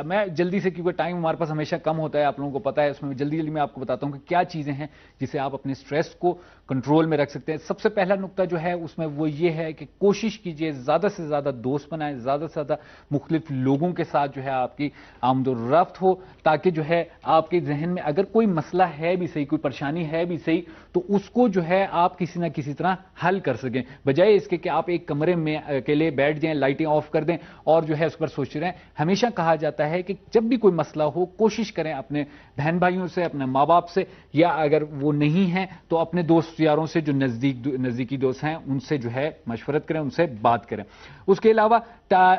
میں جلدی سے، کیونکہ ٹائم ہمارے پاس ہمیشہ کم ہوتا ہے، آپ لوگوں کو پتا ہے، اس میں جلدی میں آپ کو بتاتا ہوں کہ کیا چیزیں ہیں جسے آپ اپنے اسٹریس کو کنٹرول میں رکھ سکتے ہیں. سب سے پہلا نقطہ جو ہے اس میں وہ یہ ہے کہ کوشش کیجئے زیادہ سے زیادہ دوست بنائیں، زیادہ سے زیادہ مختلف لوگوں کے ساتھ جو ہے آپ کی آمد و رفت ہو، تاکہ جو ہے آپ کے ذہن میں اگر کوئی مسئلہ ہے بھی صحیح، کوئی پریشانی ہے بھی صحیح، تو اس کو جو ہے آپ کسی نہ کسی طرح حل کر سکیں، بجائے اس کے کہ آپ ایک کمرے میں اکیلے بیٹھ جائیں، لائٹیں آف کر دیں اور جو ہے اس پر سوچ رہے ہیں. ہمیشہ کہا جاتا ہے کہ جب بھی کوئی مسئلہ ہو کوشش کریں اپنے بہن بھائیوں سے، اپنے ماں باپ سے، یا اگر وہ نہیں ہیں تو اپنے دوست یاروں سے جو نزدیکی دوست ہیں ان سے جو ہے مشورت کریں، ان سے بات کریں. اس کے علاوہ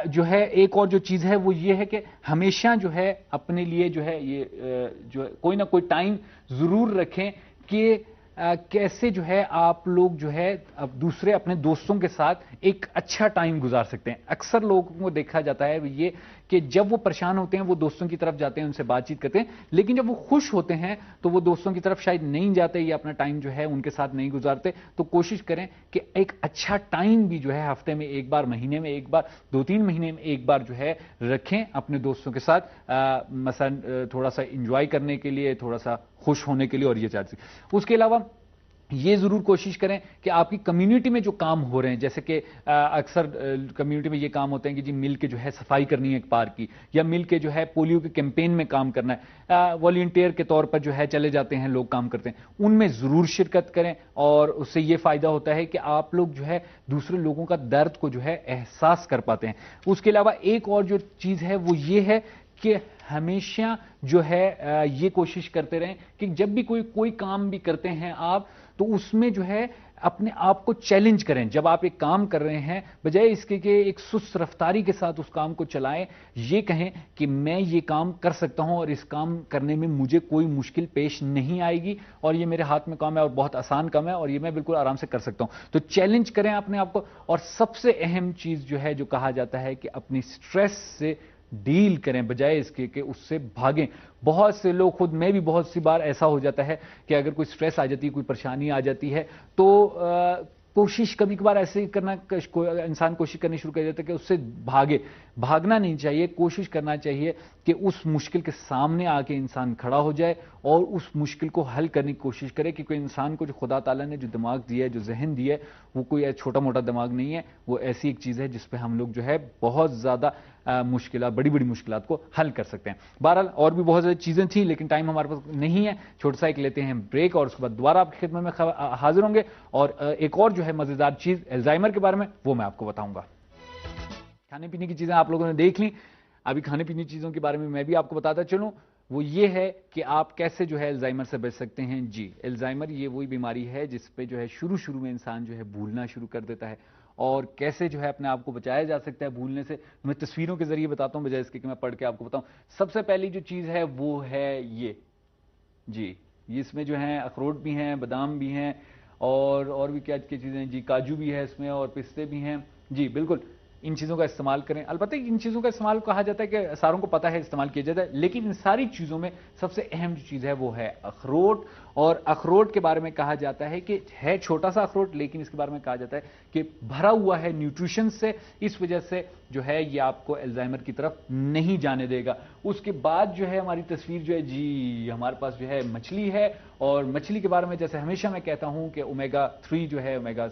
جو ہے ایک اور جو چیز ہے وہ یہ ہے کہ ہمیشہ جو ہے اپنے لیے جو ہے یہ جو کوئی نہ کوئی ٹائم ضرور رکھیں کہ کیسے جو ہے آپ لوگ جو ہے دوسرے اپنے دوستوں کے ساتھ ایک اچھا ٹائم گزار سکتے ہیں. اکثر لوگوں کو دیکھا جاتا ہے یہ کہ جب وہ پریشان ہوتے ہیں وہ دوستوں کی طرف جاتے ہیں، ان سے بات چیت کرتے ہیں، لیکن جب وہ خوش ہوتے ہیں تو وہ دوستوں کی طرف شاید نہیں جاتے یا اپنا ٹائم جو ہے ان کے ساتھ نہیں گزارتے. تو کوشش کریں کہ ایک اچھا ٹائم بھی جو ہے ہفتے میں ایک بار، مہینے میں ایک بار، 2-3 مہینے میں ایک بار جو ہے رکھیں اپنے دوستوں کے ساتھ، مثلا تھوڑا سا انجوائے کرنے کے لیے، تھوڑا سا خوش ہونے کے لیے، اور یہ چاہتے ہیں. اس کے علاوہ یہ ضرور کوشش کریں کہ آپ کی کمیونٹی میں جو کام ہو رہے ہیں، جیسے کہ اکثر کمیونٹی میں یہ کام ہوتے ہیں کہ جی مل کے جو ہے صفائی کرنی ہے ایک پارک کی، یا مل کے جو ہے پولیو کے کیمپین میں کام کرنا ہے، والنٹیئر کے طور پر جو ہے چلے جاتے ہیں لوگ، کام کرتے ہیں، ان میں ضرور شرکت کریں. اور اس سے یہ فائدہ ہوتا ہے کہ آپ لوگ جو ہے دوسرے لوگوں کا درد کو جو ہے احساس کر پاتے ہیں. اس کے علاوہ ایک اور جو چیز ہے وہ یہ ہے کہ ہمیشہ جو ہے یہ کوشش کرتے رہیں کہ جب بھی کوئی کام بھی کرتے ہیں آپ، تو اس میں جو ہے اپنے آپ کو چیلنج کریں. جب آپ ایک کام کر رہے ہیں، بجائے اس کے کہ ایک سست رفتاری کے ساتھ اس کام کو چلائیں، یہ کہیں کہ میں یہ کام کر سکتا ہوں اور اس کام کرنے میں مجھے کوئی مشکل پیش نہیں آئے گی، اور یہ میرے ہاتھ میں کام ہے اور بہت آسان کام ہے اور یہ میں بالکل آرام سے کر سکتا ہوں. تو چیلنج کریں اپنے آپ کو. اور سب سے اہم چیز جو ہے جو کہا جاتا ہے کہ اپنی سٹریس سے ڈیل کریں، بجائے اس کے کہ اس سے بھاگیں. بہت سے لوگ، خود میں بھی بہت سی بار ایسا ہو جاتا ہے کہ اگر کوئی سٹریس آ جاتی ہے، کوئی پریشانی آ جاتی ہے، تو کوشش کبھی کبھار ایسے کرنا، انسان کوشش کرنی شروع کر دیتا ہے کہ اس سے بھاگنا نہیں چاہیے. کوشش کرنا چاہیے کہ اس مشکل کے سامنے آ کے انسان کھڑا ہو جائے اور اس مشکل کو حل کرنے کی کوشش کرے. کیونکہ انسان کو جو خدا تعالیٰ نے جو دماغ دیا ہے، جو ذہن دیا ہے، وہ کوئی چھوٹا موٹا دماغ نہیں ہے. وہ ایسی ایک چیز ہے جس پہ ہم لوگ جو ہے بہت زیادہ مشکلات، بڑی بڑی مشکلات کو حل کر سکتے ہیں. بہرحال اور بھی بہت زیادہ چیزیں تھیں لیکن ٹائم ہمارے پاس نہیں ہے. چھوٹا سا ایک لیتے ہیں بریک اور اس کے بعد دوبارہ آپ کی خدمت میں حاضر ہوں گے. اور ایک اور جو ہے مزیدار چیز الزائمر کے بارے میں، وہ میں آپ کو بتاؤں گا. کھانے پینے کی چیزیں آپ لوگوں نے دیکھ لیں. ابھی کھانے پینے کی چیزوں کے بارے میں بھی آپ کو بتاتا چلوں. وہ یہ ہے کہ آپ کیسے جو ہے الزائمر سے بچ سکتے ہیں. جی الزائمر یہ وہی بیماری ہے جس پہ جو ہے شروع میں انسان جو ہے بھولنا شروع کر دیتا ہے. اور کیسے جو ہے اپنے آپ کو بچایا جا سکتا ہے بھولنے سے، میں تصویروں کے ذریعے بتاتا ہوں بجائے اس کے کہ میں پڑھ کے آپ کو بتاؤں. سب سے پہلی جو چیز ہے وہ ہے یہ. جی اس میں جو ہیں اخروٹ بھی ہیں، بادام بھی ہیں، اور بھی کیا چیزیں ہیں. جی کاجو بھی ہے اس میں، اور پستے بھی ہیں. جی بالکل ان چیزوں کا استعمال کریں. البتہ ان چیزوں کا استعمال کہا جاتا ہے کہ ساروں کو پتہ ہے استعمال کیا جاتا ہے، لیکن ان ساری چیزوں میں سب سے اہم جو چیز ہے وہ ہے اخروٹ. اور اخروٹ کے بارے میں کہا جاتا ہے کہ ہے چھوٹا سا اخروٹ، لیکن اس کے بارے میں کہا جاتا ہے کہ بھرا ہوا ہے نیوٹریشن سے، اس وجہ سے جو ہے یہ آپ کو الزائمر کی طرف نہیں جانے دے گا. اس کے بعد جو ہے ہماری تصویر جو ہے، جی ہمارے پاس جو ہے مچھلی ہے. اور مچھلی کے بارے میں جیسے ہمیشہ میں کہتا ہوں کہ اومیگا 3 جو ہے، اومیگا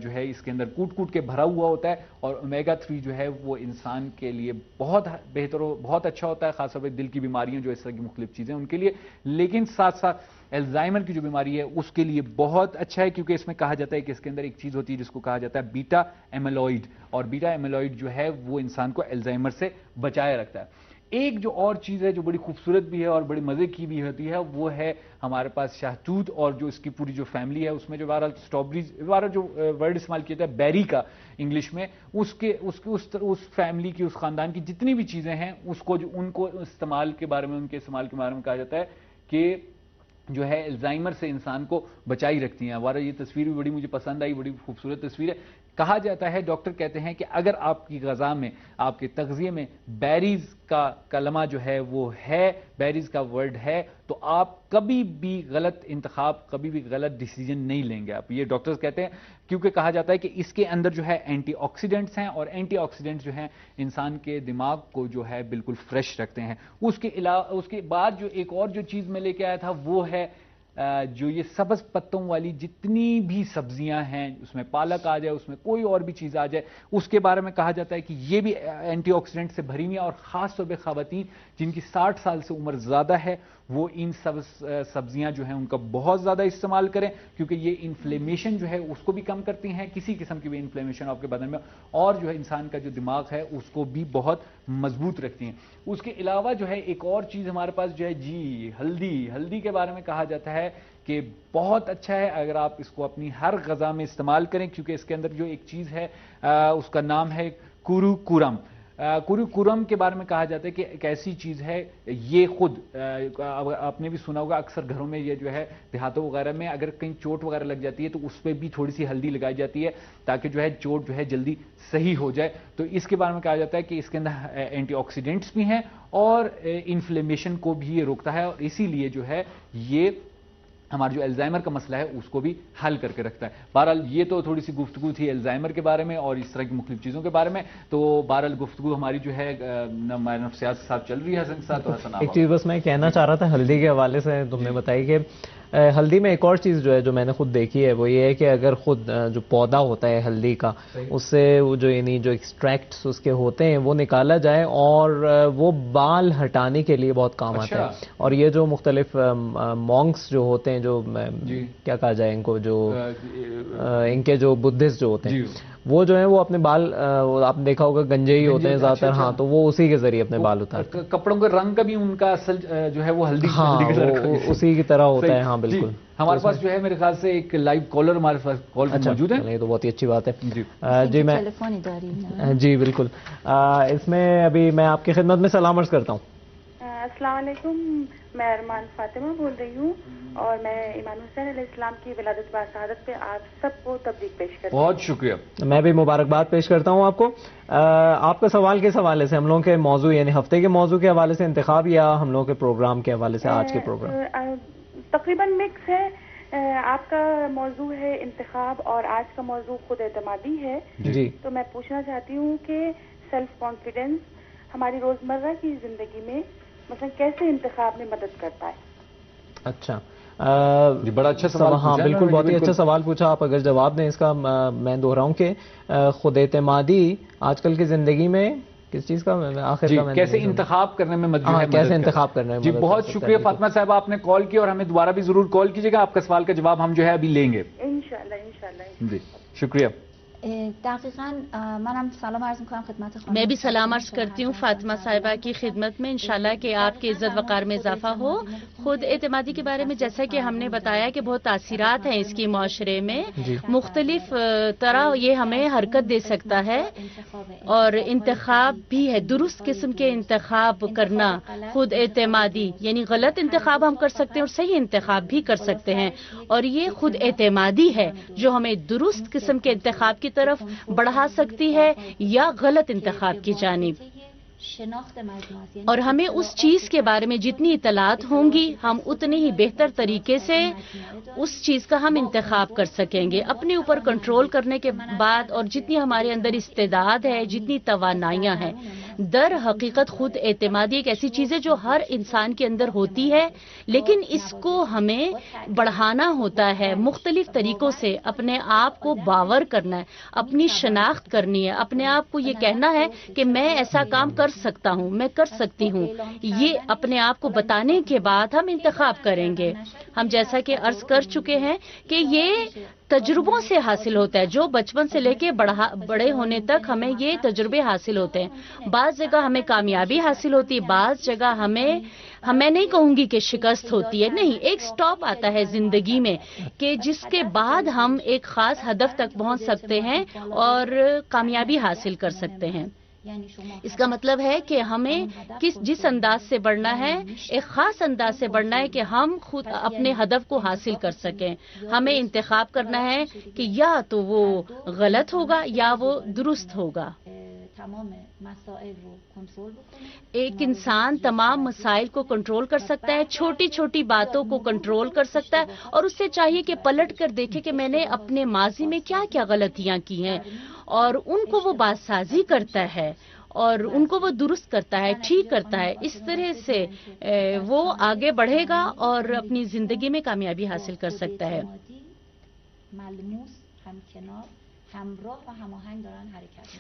جو ہے اس کے اندر کوٹ کے بھرا ہوا ہوتا ہے. اور اومیگا 3 جو ہے وہ انسان کے لیے بہت بہتر بہت اچھا ہوتا ہے، خاص طور پہ دل کی بیماریاں جو اس طرح کی مختلف چیزیں ان کے لیے. لیکن ساتھ ساتھ الزائمر کی جو بیماری ہے اس کے لیے بہت اچھا ہے، کیونکہ اس میں کہا جاتا ہے کہ اس کے اندر ایک چیز ہوتی ہے جس کو کہا جاتا ہے بیٹا ایمیلوئڈ. اور بیٹا ایمیلوئڈ جو ہے وہ انسان کو الزائمر سے بچائے رکھتا ہے. ایک جو اور چیز ہے جو بڑی خوبصورت بھی ہے اور بڑی مزے کی بھی ہوتی ہے وہ ہے ہمارے پاس شہتوت اور جو اس کی پوری جو فیملی ہے اس میں جو بہرحال اسٹرابریز بہرحال جو ورڈ استعمال کیا جاتا ہے بیری کا انگلش میں اس فیملی کی اس خاندان کی جتنی بھی چیزیں ہیں اس کو ان کو استعمال کے بارے میں ان کے استعمال کے بارے میں کہا جاتا ہے کہ جو ہے الزائمر سے انسان کو بچائی رکھتی ہیں. ہمارا یہ تصویر بھی بڑی مجھے پسند آئی, بڑی خوبصورت تصویر ہے. کہا جاتا ہے ڈاکٹر کہتے ہیں کہ اگر آپ کی غذا میں آپ کے تغذیے میں بیریز کا کلمہ جو ہے وہ ہے, بیریز کا ورڈ ہے, تو آپ کبھی بھی غلط انتخاب کبھی بھی غلط ڈیسیجن نہیں لیں گے آپ. یہ ڈاکٹرز کہتے ہیں کیونکہ کہا جاتا ہے کہ اس کے اندر جو ہے اینٹی آکسیڈنٹس ہیں اور اینٹی آکسیڈنٹس جو ہیں انسان کے دماغ کو جو ہے بالکل فریش رکھتے ہیں. اس کے بعد جو ایک اور جو چیز میں لے کے آیا تھا وہ ہے جو یہ سبز پتوں والی جتنی بھی سبزیاں ہیں, اس میں پالک آ جائے, اس میں کوئی اور بھی چیز آ جائے, اس کے بارے میں کہا جاتا ہے کہ یہ بھی اینٹی آکسیڈنٹ سے بھری ہوئی ہیں. اور خاص طور پہ خواتین جن کی 60 سال سے عمر زیادہ ہے وہ ان سبزیاں جو ہیں ان کا بہت زیادہ استعمال کریں, کیونکہ یہ انفلیمیشن جو ہے اس کو بھی کم کرتی ہیں, کسی قسم کی بھی انفلیمیشن آپ کے بدن میں, اور جو ہے انسان کا جو دماغ ہے اس کو بھی بہت مضبوط رکھتی ہیں. اس کے علاوہ جو ہے ایک اور چیز ہمارے پاس جو ہے جی ہلدی کے بارے میں کہا جاتا ہے کہ بہت اچھا ہے اگر آپ اس کو اپنی ہر غذا میں استعمال کریں, کیونکہ اس کے اندر جو ایک چیز ہے اس کا نام ہے کوروکورم. کوروکورم کے بارے میں کہا جاتا ہے کہ ایک ایسی چیز ہے, یہ خود آپ نے بھی سنا ہوگا اکثر گھروں میں یہ جو ہے دیہاتوں وغیرہ میں اگر کہیں چوٹ وغیرہ لگ جاتی ہے تو اس پہ بھی تھوڑی سی ہلدی لگائی جاتی ہے تاکہ جو ہے چوٹ جو ہے جلدی صحیح ہو جائے. تو اس کے بارے میں کہا جاتا ہے کہ اس کے اندر اینٹی آکسیڈنٹس بھی ہیں اور انفلیمیشن کو بھی یہ روکتا ہے, اور اسی لیے جو ہے یہ ہمارا جو الزائمر کا مسئلہ ہے اس کو بھی حل کر کے رکھتا ہے. بہرحال یہ تو تھوڑی سی گفتگو تھی الزائمر کے بارے میں اور اس طرح کی مختلف چیزوں کے بارے میں. تو بہرحال گفتگو ہماری جو ہے نفسیات کے ساتھ چل رہی ہے. حسن کے ساتھ ایک چیز بس میں کہنا چاہ رہا تھا ہلدی کے حوالے سے, تم نے بتائی کہ ہلدی میں ایک اور چیز جو ہے جو میں نے خود دیکھی ہے وہ یہ ہے کہ اگر خود جو پودا ہوتا ہے ہلدی کا اس سے جو یعنی جو ایکسٹریکٹس اس کے ہوتے ہیں وہ نکالا جائے اور وہ بال ہٹانے کے لیے بہت کام آتا ہے. اور یہ جو مختلف مونکس جو ہوتے ہیں جو کیا کہا جائے ان کو, جو ان کے جو بدھسٹ جو ہوتے ہیں وہ جو ہے وہ اپنے بال آپ نے دیکھا ہوگا گنجے ہی ہوتے ہیں زیادہ تر, ہاں تو وہ اسی کے ذریعے اپنے بال اتارتے ہیں. کپڑوں کے رنگ کا بھی ان کا اصل جو ہے وہ ہلدی اسی کی طرح ہوتا ہے. ہاں بالکل. ہمارے پاس جو ہے میرے خیال سے ایک لائیو کالر ہمارے پاس کال موجود ہے. یہ تو بہت ہی اچھی بات ہے. جی میں جی بالکل اس میں ابھی میں آپ کی خدمت میں سلام عرض کرتا ہوں. السلام علیکم, میں ارمان فاطمہ بول رہی ہوں اور میں امام حسین علیہ السلام کی ولادت باسعادت پہ آپ سب کو تبریک پیش کرتی ہوں. بہت شکریہ. میں بھی مبارکباد پیش کرتا ہوں آپ کو. آپ کا سوال کس حوالے سے, ہم لوگوں کے موضوع یعنی ہفتے کے موضوع کے حوالے سے انتخاب یا ہم لوگوں کے پروگرام کے حوالے سے آج کے پروگرام؟ تقریباً مکس ہے. آپ کا موضوع ہے انتخاب اور آج کا موضوع خود اعتمادی ہے. جی تو میں پوچھنا چاہتی ہوں کہ سیلف کانفیڈنس ہماری روزمرہ کی زندگی میں مثلا کیسے انتخاب میں مدد کرتا ہے؟ اچھا بڑا اچھا سوال. ہاں بالکل بہت ہی اچھا سوال پوچھا آپ. اگر جواب دیں اس کا میں دوہراؤں کہ خود اعتمادی آج کل کی زندگی میں کس چیز کا آخر کا کیسے انتخاب کرنے میں مدد ہے, کیسے انتخاب کرنے میں. جی بہت شکریہ فاطمہ صاحبہ, آپ نے کال کی اور ہمیں دوبارہ بھی ضرور کال کیجیے گا. آپ کا سوال کا جواب ہم جو ہے ابھی لیں گے انشاءاللہ. جی شکریہ. دقیقاً منم سلام عرض میکنم خدمت خانم. میں بھی سلام عرض کرتی ہوں فاطمہ صاحبہ کی خدمت میں. انشاءاللہ کہ آپ کی عزت وقار میں اضافہ ہو. خود اعتمادی کے بارے میں جیسا کہ ہم نے بتایا کہ بہت تاثیرات ہیں اس کی معاشرے میں, مختلف طرح یہ ہمیں حرکت دے سکتا ہے اور انتخاب بھی ہے. درست قسم کے انتخاب کرنا خود اعتمادی, یعنی غلط انتخاب ہم کر سکتے ہیں اور صحیح انتخاب بھی کر سکتے ہیں, اور یہ خود اعتمادی ہے جو ہمیں درست قسم کے انتخاب کی طرف بڑھا سکتی ہے یا غلط انتخاب کی جانب. اور ہمیں اس چیز کے بارے میں جتنی اطلاعات ہوں گی ہم اتنے ہی بہتر طریقے سے اس چیز کا ہم انتخاب کر سکیں گے. اپنے اوپر کنٹرول کرنے کے بعد اور جتنی ہمارے اندر استعداد ہے, جتنی توانائیاں ہیں, در حقیقت خود اعتمادی ایک ایسی چیز ہے جو ہر انسان کے اندر ہوتی ہے, لیکن اس کو ہمیں بڑھانا ہوتا ہے مختلف طریقوں سے. اپنے آپ کو باور کرنا ہے, اپنی شناخت کرنی ہے, اپنے آپ کو یہ کہنا ہے کہ میں ایسا کام کر سکتا ہوں, میں کر سکتی ہوں. یہ اپنے آپ کو بتانے کے بعد ہم انتخاب کریں گے. ہم جیسا کہ عرض کر چکے ہیں کہ یہ تجربوں سے حاصل ہوتا ہے. جو بچپن سے لے کے بڑے ہونے تک ہمیں یہ تجربے حاصل ہوتے ہیں. بعض جگہ ہمیں کامیابی حاصل ہوتی ہے, بعض جگہ میں نہیں کہوں گی کہ شکست ہوتی ہے, نہیں, ایک سٹاپ آتا ہے زندگی میں کہ جس کے بعد ہم ایک خاص ہدف تک پہنچ سکتے ہیں اور کامیابی حاصل کر سکتے ہیں. اس کا مطلب ہے کہ ہمیں جس انداز سے بڑھنا ہے, ایک خاص انداز سے بڑھنا ہے کہ ہم خود اپنے ہدف کو حاصل کر سکیں. ہمیں انتخاب کرنا ہے کہ یا تو وہ غلط ہوگا یا وہ درست ہوگا. ایک انسان تمام مسائل کو کنٹرول کر سکتا ہے, چھوٹی چھوٹی باتوں کو کنٹرول کر سکتا ہے, اور اس سے چاہیے کہ پلٹ کر دیکھے کہ میں نے اپنے ماضی میں کیا کیا غلطیاں کی ہیں, اور ان کو وہ بات سازی کرتا ہے اور ان کو وہ درست کرتا ہے, ٹھیک کرتا ہے. اس طرح سے وہ آگے بڑھے گا اور اپنی زندگی میں کامیابی حاصل کر سکتا ہے.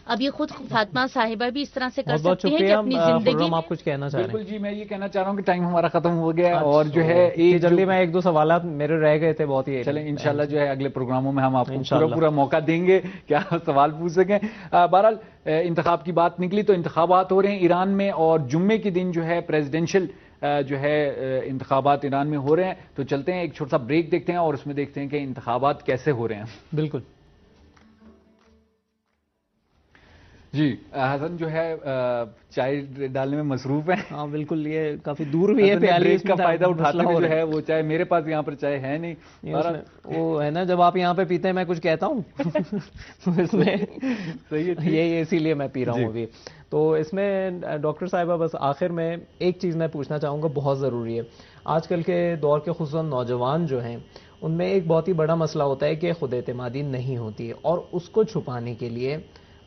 اب یہ خود فاطمہ صاحبہ بھی اس طرح سے کر سکتی ہیں کہ اپنی زندگی. آپ کچھ کہنا چاہ رہے ہیں؟ بالکل جی, میں یہ کہنا چاہ رہا ہوں کہ ٹائم ہمارا ختم ہو گیا ہے, اور جو ہے جلدی میں ایک دو سوالات میرے رہ گئے تھے بہت ہی. چلیں انشاءاللہ جو ہے اگلے پروگراموں میں ہم آپ کو پورا موقع دیں گے کہ آپ سوال پوچھ سکیں. بہرحال انتخاب کی بات نکلی تو انتخابات ہو رہے ہیں ایران میں, اور جمعے کے دن جو ہے پریزیڈنشل جو ہے انتخابات ایران میں ہو رہے ہیں. تو چلتے ہیں ایک چھوٹا سا بریک دیکھتے ہیں اور اس میں دیکھتے ہیں کہ انتخابات کیسے ہو رہے ہیں. بالکل جی, حسن جو ہے چائے ڈالنے میں مصروف ہیں. ہاں بالکل, یہ کافی دور بھی ہے, پیالے اس کا فائدہ اٹھاتے ہیں جو ہے وہ چائے. میرے پاس یہاں پر چائے ہے نہیں, وہ ہے نا جب آپ یہاں پہ پیتے ہیں میں کچھ کہتا ہوں اس میں صحیح ہے, یہ اسی لیے میں پی رہا ہوں ابھی. تو اس میں ڈاکٹر صاحبہ بس آخر میں ایک چیز میں پوچھنا چاہوں گا, بہت ضروری ہے. آج کل کے دور کے خصوصاً نوجوان جو ہیں ان میں ایک بہت ہی بڑا مسئلہ ہوتا ہے کہ خود اعتمادی نہیں ہوتی ہے, اور اس کو چھپانے کے لیے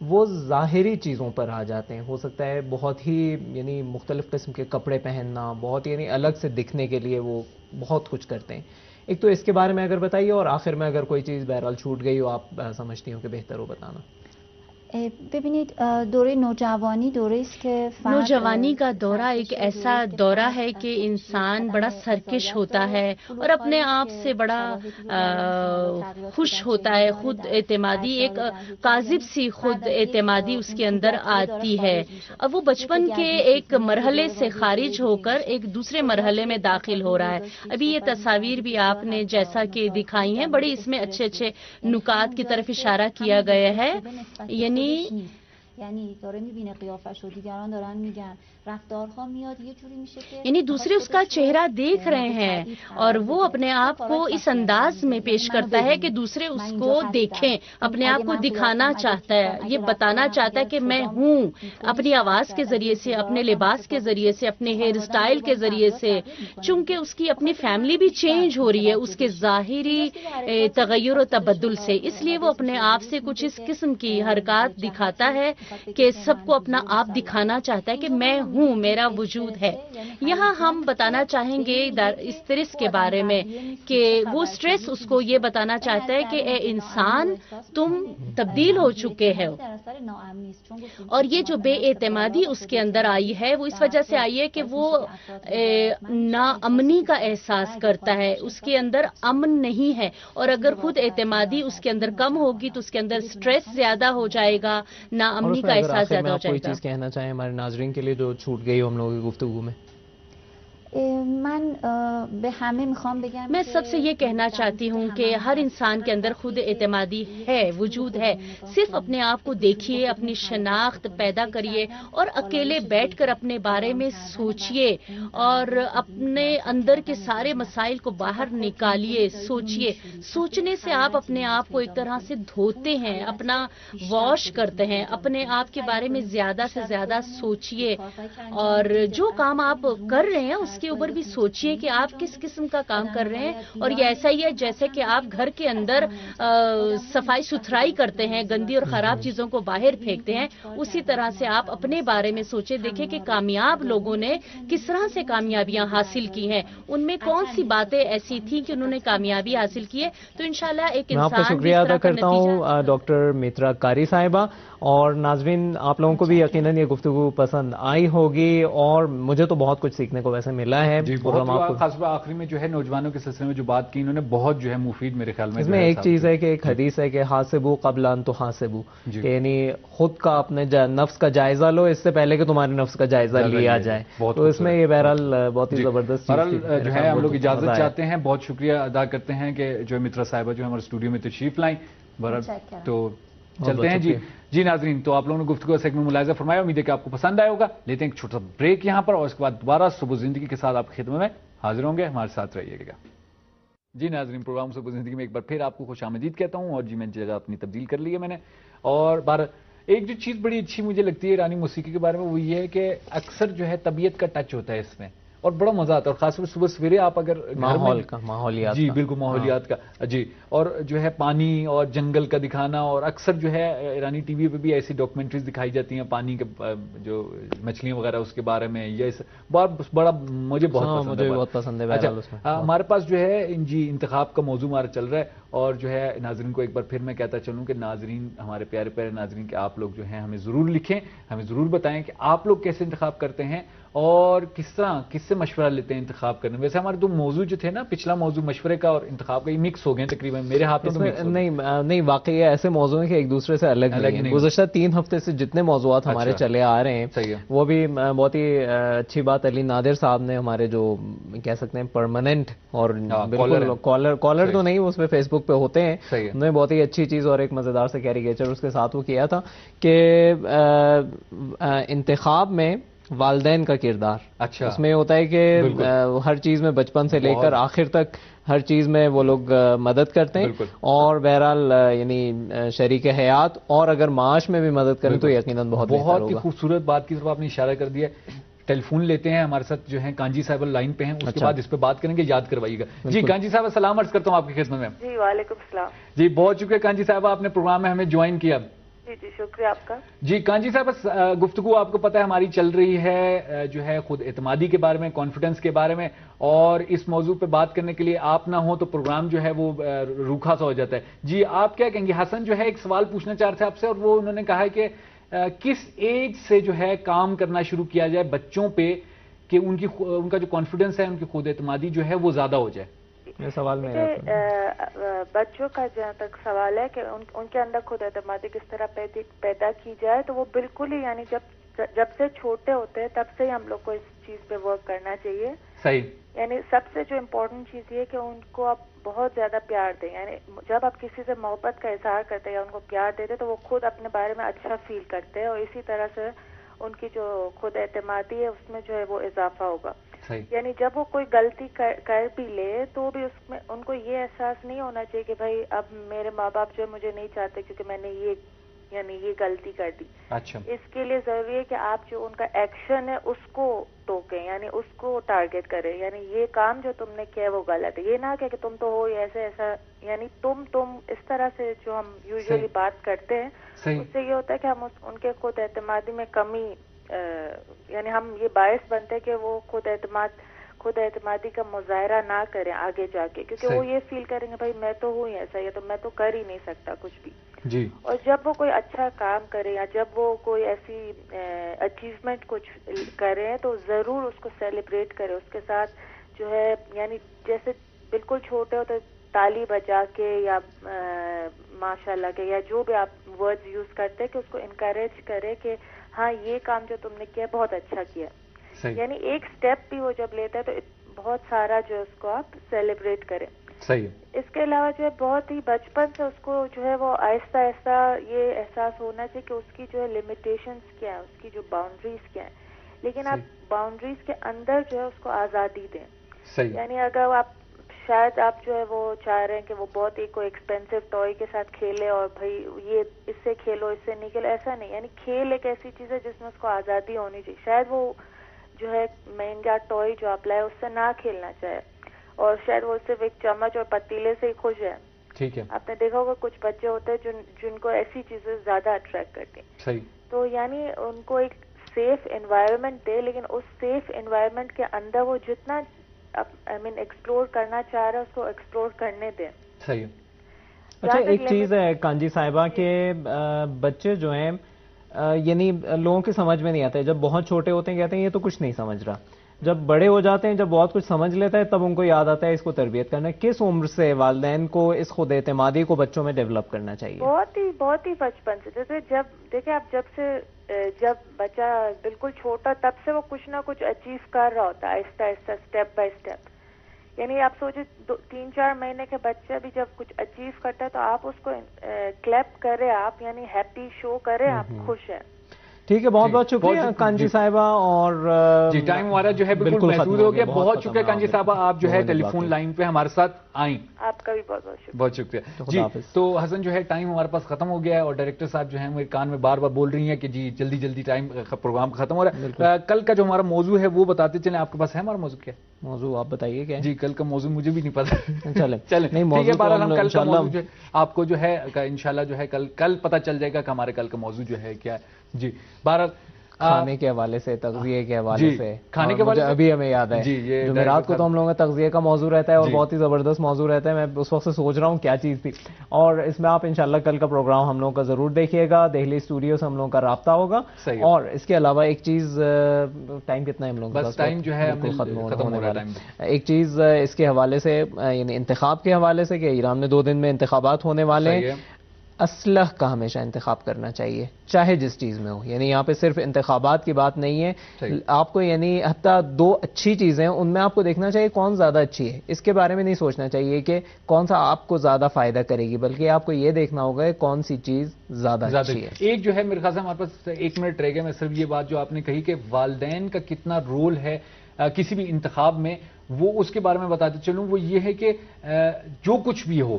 وہ ظاہری چیزوں پر آ جاتے ہیں. ہو سکتا ہے بہت ہی یعنی مختلف قسم کے کپڑے پہننا, بہت یعنی الگ سے دکھنے کے لیے وہ بہت کچھ کرتے ہیں. ایک تو اس کے بارے میں اگر بتائیے, اور آخر میں اگر کوئی چیز بہرحال چھوٹ گئی ہو آپ سمجھتی ہوں کہ بہتر ہو بتانا. ببینید دوره نوجوانی دوره است که نوجوانی کا دورہ ایک ایسا دورہ ہے کہ انسان بڑا سرکش ہوتا ہے اور اپنے آپ سے بڑا خوش ہوتا ہے. خود اعتمادی, ایک کاذب سی خود اعتمادی اس کے اندر آتی ہے. اب وہ بچپن کے ایک مرحلے سے خارج ہو کر ایک دوسرے مرحلے میں داخل ہو رہا ہے. ابھی یہ تصاویر بھی آپ نے جیسا کہ دکھائی ہیں, بڑی اس میں اچھے اچھے نکات کی طرف اشارہ کیا گیا ہے. یعنی داره میبینه قیافش رو, دیگران دارن میگن رفتارها میاد یه جوری میشه که یعنی دوسرے اس کا چہرہ دیکھ رہے ہیں اور وہ اپنے آپ کو اس انداز میں پیش کرتا ہے کہ دوسرے اس کو دیکھیں, اپنے آپ کو دکھانا چاہتا ہے, یہ بتانا چاہتا ہے کہ میں ہوں, اپنی آواز کے ذریعے سے, اپنے لباس کے ذریعے سے, اپنے ہیئر سٹائل کے ذریعے سے. چونکہ اس کی اپنی فیملی بھی چینج ہو رہی ہے اس کے ظاہری تغیر و تبدل سے, اس لیے وہ اپنے آپ سے کچھ اس قسم کی حرکات دکھاتا ہے کہ سب کو اپنا آپ دکھانا چاہتا ہے کہ میں ہوں, میرا وجود ہے. یہاں ہم بتانا چاہیں گے اسٹریس کے بارے میں کہ وہ اسٹریس اس کو یہ بتانا چاہتا ہے کہ اے انسان تم تبدیل ہو چکے ہو. اور یہ جو بے اعتمادی اس کے اندر آئی ہے وہ اس وجہ سے آئی ہے کہ وہ ناامنی کا احساس کرتا ہے, اس کے اندر امن نہیں ہے. اور اگر خود اعتمادی اس کے اندر کم ہوگی تو اس کے اندر اسٹریس زیادہ ہو جائے گا, ناامنی کا احساس زیادہ ہو جائے گا. کوئی چیز کہنا چاہیں ہمارے ناظرین کے لیے جو چھوٹ گئی ہو ہم لوگوں کی گفتگو میں؟ من به همه میخوام بگم میں سب سے یہ کہنا چاہتی ہوں کہ ہر انسان کے اندر خود اعتمادی ہے, وجود ہے. صرف اپنے آپ کو دیکھیے, اپنی شناخت پیدا کریے اور اکیلے بیٹھ کر اپنے بارے میں سوچئے اور اپنے اندر کے سارے مسائل کو باہر نکالیے, سوچئے. سوچنے سے آپ اپنے آپ کو ایک طرح سے دھوتے ہیں, اپنا واش کرتے ہیں. اپنے آپ کے بارے میں زیادہ سے زیادہ سوچئے اور جو کام آپ کر رہے ہیں اس کے اوپر بھی سوچئے کہ آپ کس قسم کا کام کر رہے ہیں. اور یہ ایسا ہی ہے جیسے کہ آپ گھر کے اندر صفائی ستھرائی کرتے ہیں, گندی اور خراب چیزوں کو باہر پھینکتے ہیں, اسی طرح سے آپ اپنے بارے میں سوچیں. دیکھیں کہ کامیاب لوگوں نے کس طرح سے کامیابیاں حاصل کی ہیں, ان میں کون سی باتیں ایسی تھیں کہ انہوں نے کامیابی حاصل کی ہے. تو انشاءاللہ ایک انسان میں آپ کا شکریہ ادا کرتا ہوں ڈاکٹر مترا قاری صاحبہ. اور ناظرین آپ لوگوں کو بھی یقیناً یہ گفتگو پسند آئی ہوگی اور مجھے تو بہت کچھ سیکھنے کو ویسے ملا ہے. جی بہت خاص طور آخری میں جو ہے نوجوانوں کے سلسلے میں جو بات کی انہوں نے بہت جو ہے مفید میرے خیال میں. اس میں ایک چیز ہے کہ ایک حدیث ہے کہ حاسبو قبل ان تحاسبو، یعنی خود کا اپنے نفس کا جائزہ لو اس سے پہلے کہ تمہارے نفس کا جائزہ لیا جائے. تو اس میں یہ بہرحال بہت ہی زبردست چیز جو ہے ہم لوگ اجازت چاہتے ہیں. بہت شکریہ ادا کرتے ہیں کہ جو مترا صاحبہ جو ہمارے اسٹوڈیو میں تشریف لائیں. تو چلتے ہیں جی ناظرین. تو آپ لوگوں نے گفتگو کا سیگمنٹ ملاحظہ فرمایا، امید ہے کہ آپ کو پسند آئے ہوگا. لیتے ہیں ایک چھوٹا سا بریک یہاں پر اور اس کے بعد دوبارہ صبح زندگی کے ساتھ آپ کی خدمت میں حاضر ہوں گے. ہمارے ساتھ رہیے گا. جی ناظرین، پروگرام صبح زندگی میں ایک بار پھر آپ کو خوش آمدید کہتا ہوں. اور جی میں جگہ اپنی تبدیل کر لی ہے میں نے. اور ایک جو چیز بڑی اچھی مجھے لگتی ہے ایرانی موسیقی کے بارے میں وہ یہ ہے کہ اکثر جو ہے طبیعت کا ٹچ ہوتا ہے اس میں اور بڑا مزہ آتا ہے. اور خاص طور صبح سویرے آپ اگر ماحولیات جی بالکل ماحولیات کا جی اور جو ہے پانی اور جنگل کا دکھانا. اور اکثر جو ہے ایرانی ٹی وی پہ بھی ایسی ڈاکومنٹریز دکھائی جاتی ہیں پانی کے جو مچھلیاں وغیرہ اس کے بارے میں. یہ بڑا مجھے بہت پسند ہے. اچھا ہمارے پاس جو ہے جی انتخاب کا موضوع ہمارا چل رہا ہے اور جو ہے ناظرین کو ایک بار پھر میں کہتا چلوں کہ ناظرین ہمارے پیارے پیارے ناظرین کہ آپ لوگ جو ہیں ہمیں ضرور لکھیں، ہمیں ضرور بتائیں کہ آپ لوگ کیسے انتخاب کرتے ہیں اور کس سے مشورہ لیتے ہیں انتخاب کرنے. ویسے ہمارے دو موضوع جو تھے نا، پچھلا موضوع مشورے کا اور انتخاب کا، یہ مکس ہو گئے تقریباً میرے ہاتھ میں. نہیں واقعی ایسے موضوع ہیں کہ ایک دوسرے سے الگ نہیں. گزشتہ 3 ہفتے سے جتنے موضوعات ہمارے چلے آ رہے ہیں وہ بھی بہت ہی اچھی بات. علی نادر صاحب نے ہمارے جو کہہ سکتے ہیں پرماننٹ اور بالکل کالر تو نہیں، اس پہ فیس بک پہ ہوتے ہیں، انہوں نے بہت ہی اچھی چیز اور ایک مزیدار سے کیریکیچر اس کے ساتھ وہ کیا تھا کہ انتخاب میں والدین کا کردار. اچھا اس میں ہوتا ہے کہ ہر چیز میں بچپن سے لے کر آخر تک ہر چیز میں وہ لوگ مدد کرتے ہیں اور بہرحال یعنی شریک حیات اور اگر معاش میں بھی مدد کریں تو یقیناً بہت ہی خوبصورت بات کی طرف آپ نے اشارہ کر دیا. ٹیلی فون لیتے ہیں ہمارے ساتھ جو ہیں کانجی صاحب لائن پہ ہیں، اس کے بعد اس پہ بات کریں گے، یاد کروائیے گا. جی کانجی صاحب السلام عرض کرتا ہوں آپ کی خدمت میں. جی وعلیکم السلام. جی بہت شکریہ کانجی صاحب آپ نے پروگرام میں ہمیں جوائن کیا. جی شکریہ آپ کا. جی کانجی صاحب گفتگو آپ کو پتہ ہے ہماری چل رہی ہے جو ہے خود اعتمادی کے بارے میں، کانفیڈنس کے بارے میں. اور اس موضوع پہ بات کرنے کے لیے آپ نہ ہو تو پروگرام جو ہے وہ روکھا سا ہو جاتا ہے. جی آپ کیا کہیں گے؟ حسن جو ہے ایک سوال پوچھنا چاہ رہے تھے آپ سے اور وہ انہوں نے کہا ہے کہ کس ایج سے جو ہے کام کرنا شروع کیا جائے بچوں پہ کہ ان کا جو کانفیڈنس ہے، ان کی خود اعتمادی جو ہے وہ زیادہ ہو جائے. یہ سوال بچوں کا جہاں تک سوال ہے کہ ان کے اندر خود اعتمادی کس طرح پیدا کی جائے تو وہ بالکل ہی یعنی جب سے چھوٹے ہوتے ہیں تب سے ہی ہم لوگ کو اس چیز پہ ورک کرنا چاہیے. صحیح. یعنی سب سے جو امپورٹنٹ چیز یہ کہ ان کو آپ بہت زیادہ پیار دیں. یعنی جب آپ کسی سے محبت کا اظہار کرتے ہیں یا ان کو پیار دیتے تو وہ خود اپنے بارے میں اچھا فیل کرتے ہیں اور اسی طرح سے ان کی جو خود اعتمادی ہے اس میں جو ہے وہ اضافہ ہوگا. یعنی جب وہ کوئی غلطی کر بھی لے تو بھی اس میں ان کو یہ احساس نہیں ہونا چاہیے کہ بھائی اب میرے ماں باپ جو مجھے نہیں چاہتے کیونکہ میں نے یہ غلطی کر دی. اچھا. اس کے لیے ضروری ہے کہ آپ جو ان کا ایکشن ہے اس کو ٹوکیں، یعنی اس کو ٹارگیٹ کریں. یعنی یہ کام جو تم نے کیا وہ غلط ہے. یہ نہ کہ تم تو ہو ایسا یعنی تم اس طرح سے جو ہم یوزلی بات کرتے ہیں اس سے یہ ہوتا ہے کہ ہم ان کے خود اعتمادی میں کمی یعنی ہم یہ باعث بنتے ہیں کہ وہ خود اعتمادی کا مظاہرہ نہ کریں آگے جا کے، کیونکہ وہ یہ فیل کریں گے بھائی میں تو ہوں ایسا، یا تو میں تو کر ہی نہیں سکتا کچھ بھی. جی. اور جب وہ کوئی اچھا کام کرے یا جب وہ کوئی ایسی اچیومنٹ کچھ کرے تو ضرور اس کو سیلیبریٹ کرے. اس کے ساتھ جو ہے یعنی جیسے بالکل چھوٹے ہوتے تالی بجا کے یا ماشاءاللہ کے یا جو بھی آپ ورڈز یوز کرتے کہ اس کو انکریج کرے کہ ہاں یہ کام جو تم نے کیا بہت اچھا کیا. یعنی ایک سٹیپ بھی وہ جب لیتا ہے تو بہت سارا جو اس کو آپ سیلیبریٹ کریں. صحیح. اس کے علاوہ جو ہے بہت ہی بچپن سے اس کو جو ہے وہ آہستہ آہستہ یہ احساس ہونا چاہیے کہ اس کی جو ہے لمیٹیشنز کیا ہیں، اس کی جو باؤنڈریز کیا ہیں. لیکن آپ باؤنڈریز کے اندر جو ہے اس کو آزادی دیں. صحیح. یعنی اگر شاید آپ جو ہے وہ چاہ رہے ہیں کہ وہ بہت ہی کوئی ایکسپینسو ٹوائے کے ساتھ کھیلے اور بھائی یہ اس سے کھیلو اس سے نہیں کھیلو، ایسا نہیں. یعنی کھیل ایک ایسی چیز ہے جس میں اس کو آزادی ہونی چاہیے. شاید وہ جو ہے مہنگا ٹوائے جو آپ لائے اس سے نہ کھیلنا چاہے اور شاید وہ صرف ایک چمچ اور پتیلے سے ہی خوش ہے. ٹھیک ہے. آپ نے دیکھا ہوگا کچھ بچے ہوتے ہیں جن کو ایسی چیزیں زیادہ اٹریکٹ کرتی ہیں. صحیح. تو یعنی ان کو ایک سیف انوائرمنٹ دے، لیکن اس سیف انوائرمنٹ کے اندر وہ جتنا ایکسپلور کرنا چاہ رہا ہے اس کو ایکسپلور کرنے دیں. صحیح. اچھا ایک چیز ہے کانجی صاحبہ کہ بچے جو ہیں یعنی لوگوں کی سمجھ میں نہیں آتا ہے. جب بہت چھوٹے ہوتے ہیں کہتے ہیں یہ تو کچھ نہیں سمجھ رہا. جب بڑے ہو جاتے ہیں, جب بہت کچھ سمجھ لیتا ہے, تب ان کو یاد آتا ہے اس کو تربیت کرنا. کس عمر سے والدین کو اس خود اعتمادی کو بچوں میں ڈیولپ کرنا چاہیے؟ بہت ہی بچپن سے. جیسے دیکھیں آپ جب بچہ بالکل چھوٹا, تب سے وہ کچھ نہ کچھ اچیو کر رہا ہوتا ہے آہستہ آہستہ, اسٹیپ بائی اسٹیپ. یعنی آپ سوچیں 3-4 مہینے کے بچہ بھی جب کچھ اچیو کرتا ہے تو آپ اس کو کلیپ کرے, آپ یعنی ہیپی شو کرے, آپ خوش ہیں. ٹھیک ہے, بہت بہت شکریہ کانجی صاحبہ. اور جی ٹائم ہمارا جو ہے بالکل محدود ہو گیا. بہت شکریہ کانجی صاحبہ, آپ جو ہے ٹیلی فون لائن پہ ہمارے ساتد آئیں. آپ کا بھی بہت بہت شکریہ. بہت شکریہ. جی تو حسن جو ہے ٹائم ہمارے پاس ختم ہو گیا ہے, اور ڈائریکٹر صاحب جو ہیں میرے کان میں بار بار بول رہی ہیں کہ جی جلدی جلدی ٹائم پروگرام ختم ہو رہا ہے. کل کا جو ہمارا موضوع ہے وہ بتاتے چلیں. آپ کے پاس ہے ہمارا موضوع کیا موضوع؟ آپ بتائیے کیا. جی کل کا موضوع مجھے بھی نہیں پتا. چلیں ٹھیک ہے, بہرحال ہم کل کا موضوع جو ہے آپ کو جو ہے انشاءاللہ جو ہے کل پتہ چل جائے گا کہ ہمارے کل کا موضوع جو ہے کیا ہے. جی بہرحال کھانے کے حوالے سے, تغذیے کے حوالے سے, کھانے کے حوالے سے ابھی ہمیں یاد ہے جمعرات کو تو ہم لوگوں کا تغذیے کا موضوع رہتا ہے, اور بہت ہی زبردست موضوع رہتا ہے. میں اس وقت سے سوچ رہا ہوں کیا چیز تھی. اور اس میں آپ انشاءاللہ کل کا پروگرام ہم لوگوں کا ضرور دیکھیے گا. دہلی اسٹوڈیو سے ہم لوگوں کا رابطہ ہوگا. اور اس کے علاوہ ایک چیز, ٹائم کتنا ہے ہم لوگوں کا؟ بس ٹائم جو ہے ختم ہونے والا ہے. ایک چیز اس کے حوالے سے, یعنی انتخاب کے حوالے سے, کہ ایران میں 2 دن میں انتخابات ہونے والے ہیں. اسلحہ کا ہمیشہ انتخاب کرنا چاہیے, چاہے جس چیز میں ہو. یعنی یہاں پہ صرف انتخابات کی بات نہیں ہے, آپ کو یعنی حتیٰ 2 اچھی چیزیں ان میں آپ کو دیکھنا چاہیے کون زیادہ اچھی ہے. اس کے بارے میں نہیں سوچنا چاہیے کہ کون سا آپ کو زیادہ فائدہ کرے گی, بلکہ آپ کو یہ دیکھنا ہوگا کہ کون سی چیز زیادہ اچھی ہے. ایک جو ہے میرے خیال سے ہمارے پاس 1 منٹ رہ گیا. میں صرف یہ بات جو آپ نے کہی کہ والدین کا کتنا رول ہے کسی بھی انتخاب میں, وہ اس کے بارے میں بتاتے چلوں. وہ یہ ہے کہ جو کچھ بھی ہو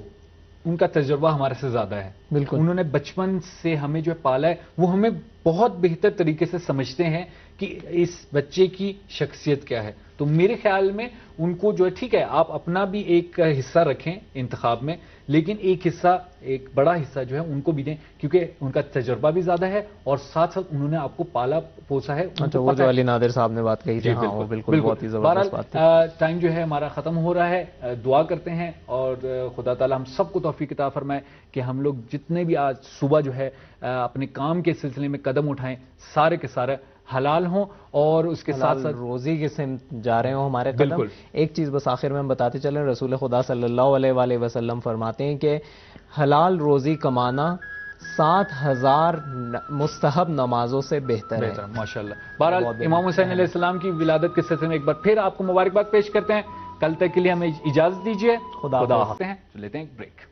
ان کا تجربہ ہمارے سے زیادہ ہے. بالکل, انہوں نے بچپن سے ہمیں جو پالا ہے, وہ ہمیں بہت بہتر طریقے سے سمجھتے ہیں کہ اس بچے کی شخصیت کیا ہے. تو میرے خیال میں ان کو جو ہے, ٹھیک ہے آپ اپنا بھی ایک حصہ رکھیں انتخاب میں, لیکن ایک بڑا حصہ جو ہے ان کو بھی دیں, کیونکہ ان کا تجربہ بھی زیادہ ہے, اور ساتھ ساتھ انہوں نے آپ کو پالا پوسا ہے. اچھا, وہ جو علی نادر صاحب نے بات کہی تھی, بالکل بہت ہی زبردست بات تھی. ٹائم جو ہے ہمارا ختم ہو رہا ہے. دعا کرتے ہیں اور خدا تعالی ہم سب کو توفیق عطا فرمائے کہ ہم لوگ جتنے بھی آج صبح جو ہے اپنے کام کے سلسلے میں قدم اٹھائیں, سارے کے سارے حلال ہوں, اور اس کے ساتھ ساتھ روزی کے سمت جا رہے ہوں ہمارے قدم. ایک چیز بس آخر میں ہم بتاتے چلیں, رسول خدا صلی اللہ علیہ وآلہ وسلم فرماتے ہیں کہ حلال روزی کمانا 7,000 مستحب نمازوں سے بہتر ہے. ماشاءاللہ. بہرحال امام حسین علیہ السلام کی ولادت کے سلسلے میں ایک بار پھر آپ کو مبارکباد پیش کرتے ہیں. کل تک کے لیے ہمیں اجازت دیجیے. خدا حافظ. لیتے ہیں بریک.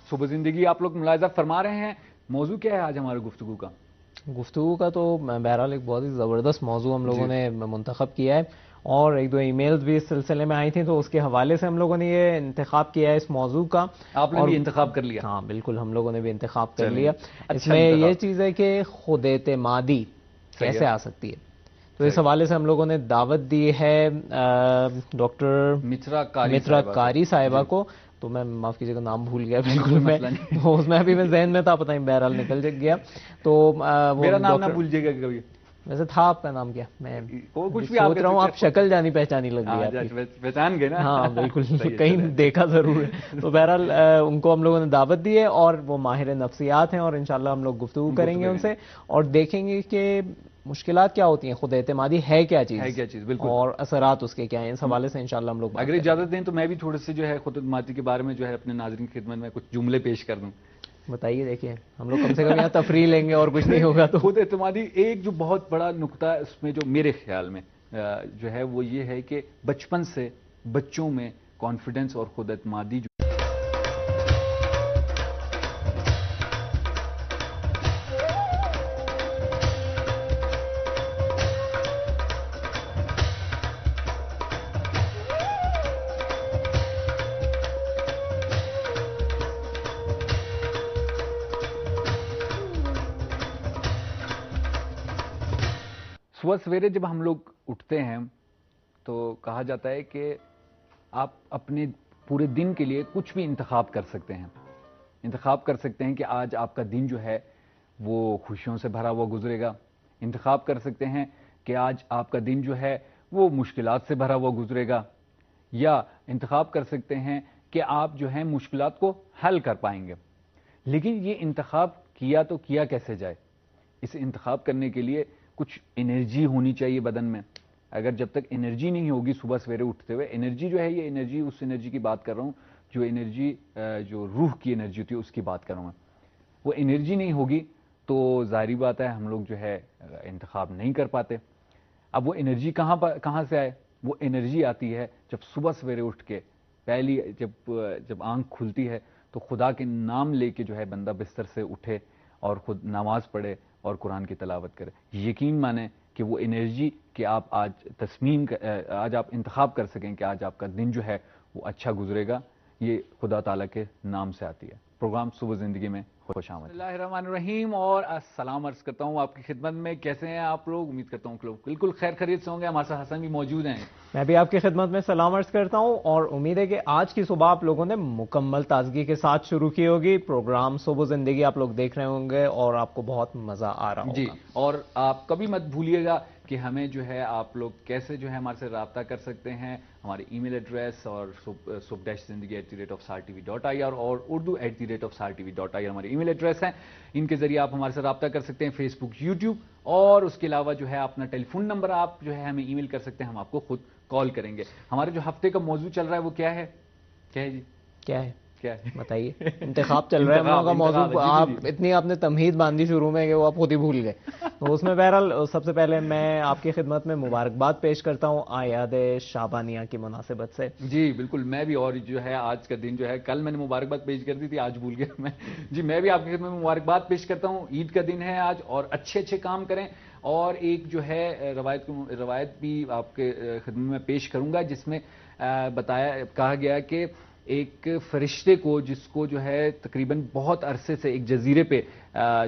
صبح زندگی آپ لوگ ملاحظہ فرما رہے ہیں. موضوع کیا ہے آج ہمارے گفتگو کا تو بہرحال ایک بہت ہی زبردست موضوع ہم لوگوں نے منتخب کیا ہے, اور 1-2 ای میلز بھی اس سلسلے میں آئی تھیں, تو اس کے حوالے سے ہم لوگوں نے یہ انتخاب کیا ہے اس موضوع کا. آپ نے بھی انتخاب کر لیا؟ ہاں بالکل, ہم لوگوں نے بھی انتخاب کر لیا. اس میں یہ چیز ہے کہ خود اعتمادی کیسے آ سکتی ہے. تو اس حوالے سے ہم لوگوں نے دعوت دی ہے ڈاکٹر مترا کاری صاحبہ کو. تو میں معاف کیجیے گا, نام بھول گیا بالکل, میں اس میں ابھی میں ذہن میں تھا, پتہ نہیں بہرحال نکل گیا. تو میرا نام نہ بھول جائے گا کبھی. ویسے تھا آپ کا نام کیا, میں کچھ بھی سوچ رہا ہوں, آپ شکل جانی پہچانی لگ گئی, پہچان گئے نا. ہاں بالکل, کہیں دیکھا ضرور ہے. تو بہرحال ان کو ہم لوگوں نے دعوت دی ہے, اور وہ ماہر نفسیات ہیں, اور انشاءاللہ ہم لوگ گفتگو کریں گے ان سے, اور دیکھیں گے کہ مشکلات کیا ہوتی ہیں, خود اعتمادی ہے کیا چیز, بالکل, اور اثرات اس کے کیا ہیں. اس حوالے سے انشاءاللہ ہم لوگ اگر اجازت دیں تو میں بھی تھوڑے سے جو ہے خود اعتمادی کے بارے میں جو ہے اپنے ناظرین کی خدمت میں کچھ جملے پیش کر دوں. بتائیے. دیکھیں ہم لوگ کم سے کم یہاں تفریح لیں گے اور کچھ نہیں ہوگا. تو خود اعتمادی ایک جو بہت بڑا نقطہ ہے اس میں, جو میرے خیال میں جو ہے وہ یہ ہے کہ بچپن سے بچوں میں کانفیڈنس اور خود اعتمادی جو صبح سویرے جب ہم لوگ اٹھتے ہیں تو کہا جاتا ہے کہ آپ اپنے پورے دن کے لیے کچھ بھی انتخاب کر سکتے ہیں. انتخاب کر سکتے ہیں کہ آج آپ کا دن جو ہے وہ خوشیوں سے بھرا ہوا گزرے گا. انتخاب کر سکتے ہیں کہ آج آپ کا دن جو ہے وہ مشکلات سے بھرا ہوا گزرے گا. یا انتخاب کر سکتے ہیں کہ آپ جو ہے مشکلات کو حل کر پائیں گے. لیکن یہ انتخاب کیا تو کیا کیسے جائے؟ اس انتخاب کرنے کے لیے کچھ انرجی ہونی چاہیے بدن میں. اگر جب تک انرجی نہیں ہوگی صبح سویرے اٹھتے ہوئے، انرجی جو ہے یہ انرجی اس انرجی کی بات کر رہا ہوں جو انرجی جو روح کی انرجی ہوتی ہے اس کی بات کر رہا ہوں. وہ انرجی نہیں ہوگی تو ظاہری بات ہے ہم لوگ جو ہے انتخاب نہیں کر پاتے. اب وہ انرجی کہاں سے آئے؟ وہ انرجی آتی ہے جب صبح سویرے اٹھ کے پہلی جب آنکھ کھلتی ہے تو خدا کے نام لے کے جو ہے بندہ بستر سے اٹھے اور خود نماز پڑھے اور قرآن کی تلاوت کرے. یقین مانیں کہ وہ انرجی کہ آپ آج آپ انتخاب کر سکیں کہ آج آپ کا دن جو ہے وہ اچھا گزرے گا، یہ خدا تعالیٰ کے نام سے آتی ہے. پروگرام صبح زندگی میں خوش آمد. بسم اللہ الرحمن الرحیم اور السلام عرض کرتا ہوں آپ کی خدمت میں. کیسے ہیں آپ لوگ؟ امید کرتا ہوں کہ لوگ بالکل خیر خیریت سے ہوں گے. ہمارے ساتھ حسن بھی موجود ہیں. میں بھی آپ کی خدمت میں سلام عرض کرتا ہوں اور امید ہے کہ آج کی صبح آپ لوگوں نے مکمل تازگی کے ساتھ شروع کی ہوگی. پروگرام صبح زندگی آپ لوگ دیکھ رہے ہوں گے اور آپ کو بہت مزہ آ رہا ہوگا. جی، اور آپ کبھی مت بھولیے گا کہ ہمیں جو ہے آپ لوگ کیسے جو ہے ہمارے سے رابطہ کر سکتے ہیں. ہماری ای میل ایڈریس اور sub-zindagi@sartv.ir اور urdu@sartv.ir ہماری ای میل ایڈریس ہیں. ان کے ذریعے آپ ہمارے سے رابطہ کر سکتے ہیں، فیس بک، یوٹیوب، اور اس کے علاوہ جو ہے اپنا ٹیلی فون نمبر آپ جو ہے ہمیں ای میل کر سکتے ہیں، ہم آپ کو خود کال کریں گے. ہمارے جو ہفتے کا موضوع چل رہا ہے وہ کیا ہے جی؟ کیا ہے کیا ہے بتائیے؟ انتخاب چل رہا ہے ہم لوگوں کا موضوع. آپ اتنی آپ نے تمہید باندھی شروع میں کہ وہ آپ خود ہی بھول گئے. تو اس میں بہرحال سب سے پہلے میں آپ کی خدمت میں مبارکباد پیش کرتا ہوں اعیاد شعبانیہ کی مناسبت سے. جی بالکل، میں بھی، اور جو ہے آج کا دن جو ہے کل میں نے مبارکباد پیش کر دی تھی، آج بھول گیا میں. جی میں بھی آپ کی خدمت میں مبارکباد پیش کرتا ہوں. عید کا دن ہے آج اور اچھے کام کریں. اور ایک جو ہے روایت بھی آپ کے خدمت میں پیش کروں گا جس میں کہا گیا کہ ایک فرشتے کو جس کو جو ہے تقریباً بہت عرصے سے ایک جزیرے پہ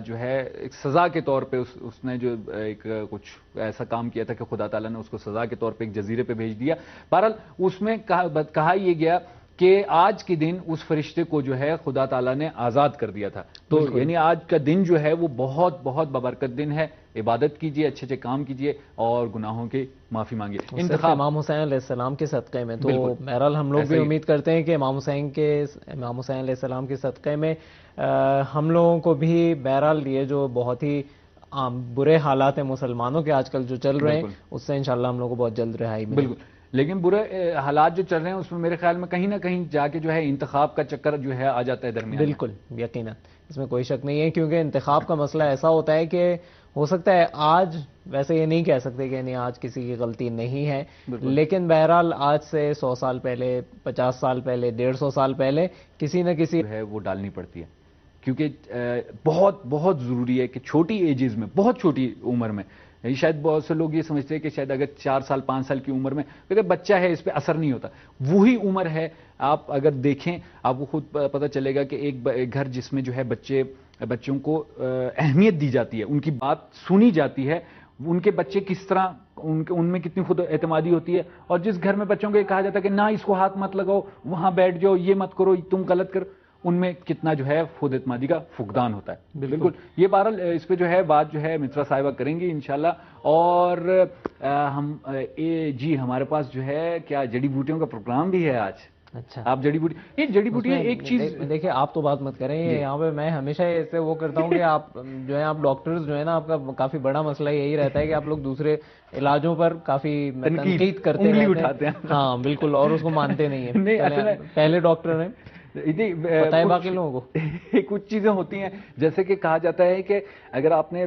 جو ہے ایک سزا کے طور پہ اس نے جو ایک کچھ ایسا کام کیا تھا کہ خدا تعالیٰ نے اس کو سزا کے طور پہ ایک جزیرے پہ بھیج دیا. بہرحال اس میں کہا یہ گیا کہ آج کے دن اس فرشتے کو جو ہے خدا تعالیٰ نے آزاد کر دیا تھا. تو یعنی آج کا دن جو ہے وہ بہت بہت ببرکت دن ہے. عبادت کیجئے، اچھے کام کیجئے اور گناہوں کی معافی مانگیے. انتخاب امام حسین علیہ السلام کے صدقے میں. تو بہرحال ہم لوگ بھی امید کرتے ہیں کہ امام حسین علیہ السلام کے صدقے میں ہم لوگوں کو بھی بہرحال یہ جو بہت ہی برے حالات ہیں مسلمانوں کے آج کل جو چل رہے ہیں اس سے انشاءاللہ ہم لوگوں کو بہت جلد رہائی ملے. بالکل، لیکن برے حالات جو چل رہے ہیں اس میں میرے خیال میں کہیں نہ کہیں جا کے جو ہے انتخاب کا چکر جو ہے آ جاتا ہے درمیان. بالکل یقیناً، اس میں کوئی شک نہیں ہے کیونکہ انتخاب کا مسئلہ ایسا ہوتا ہے کہ ہو سکتا ہے آج، ویسے یہ نہیں کہہ سکتے کہ نہیں آج کسی کی غلطی نہیں ہے، لیکن بہرحال آج سے 100 سال پہلے، 50 سال پہلے، 150 سال پہلے کسی نہ کسی ہے وہ ڈالنی پڑتی ہے. کیونکہ بہت بہت ضروری ہے کہ چھوٹی ایجز میں، بہت چھوٹی عمر میں، شاید بہت سے لوگ یہ سمجھتے ہیں کہ شاید اگر 4 سال 5 سال کی عمر میں کہتے بچہ ہے اس پہ اثر نہیں ہوتا. وہی عمر ہے، آپ اگر دیکھیں آپ کو خود پتہ چلے گا کہ ایک گھر جس میں جو ہے بچوں کو اہمیت دی جاتی ہے، ان کی بات سنی جاتی ہے، ان کے بچے کس طرح ان میں کتنی خود اعتمادی ہوتی ہے. اور جس گھر میں بچوں کو یہ کہا جاتا ہے کہ نہ اس کو ہاتھ مت لگاؤ، وہاں بیٹھ جاؤ، یہ مت کرو، تم غلط کرو، ان میں کتنا جو ہے خود اعتمادی کا فقدان ہوتا ہے. بالکل یہ بہرحال اس پہ جو ہے بات جو ہے مترا صاحبہ کریں گی انشاءاللہ. اور ہم جی ہمارے پاس جو ہے کیا جڑی بوٹیوں کا پروگرام بھی ہے آج. اچھا، آپ جڑی بوٹی ایک چیز دیکھیں، آپ تو بات مت کریں. یہاں پہ میں ہمیشہ ایسے وہ کرتا ہوں کہ آپ جو ہے آپ ڈاکٹرز جو ہے نا، آپ کا کافی بڑا مسئلہ یہی رہتا ہے کہ آپ لوگ دوسرے علاجوں پر کافافی تنقید کرتے رہتے ہیں. ہاں بالکل، اور اس کو مانتے نہیں ہیں. پہلے ڈاکٹر ہیں، بتائیں باقی لوگوں کو. کچھ چیزیں ہوتی ہیں جیسے کہ کہا جاتا ہے کہ اگر آپ نے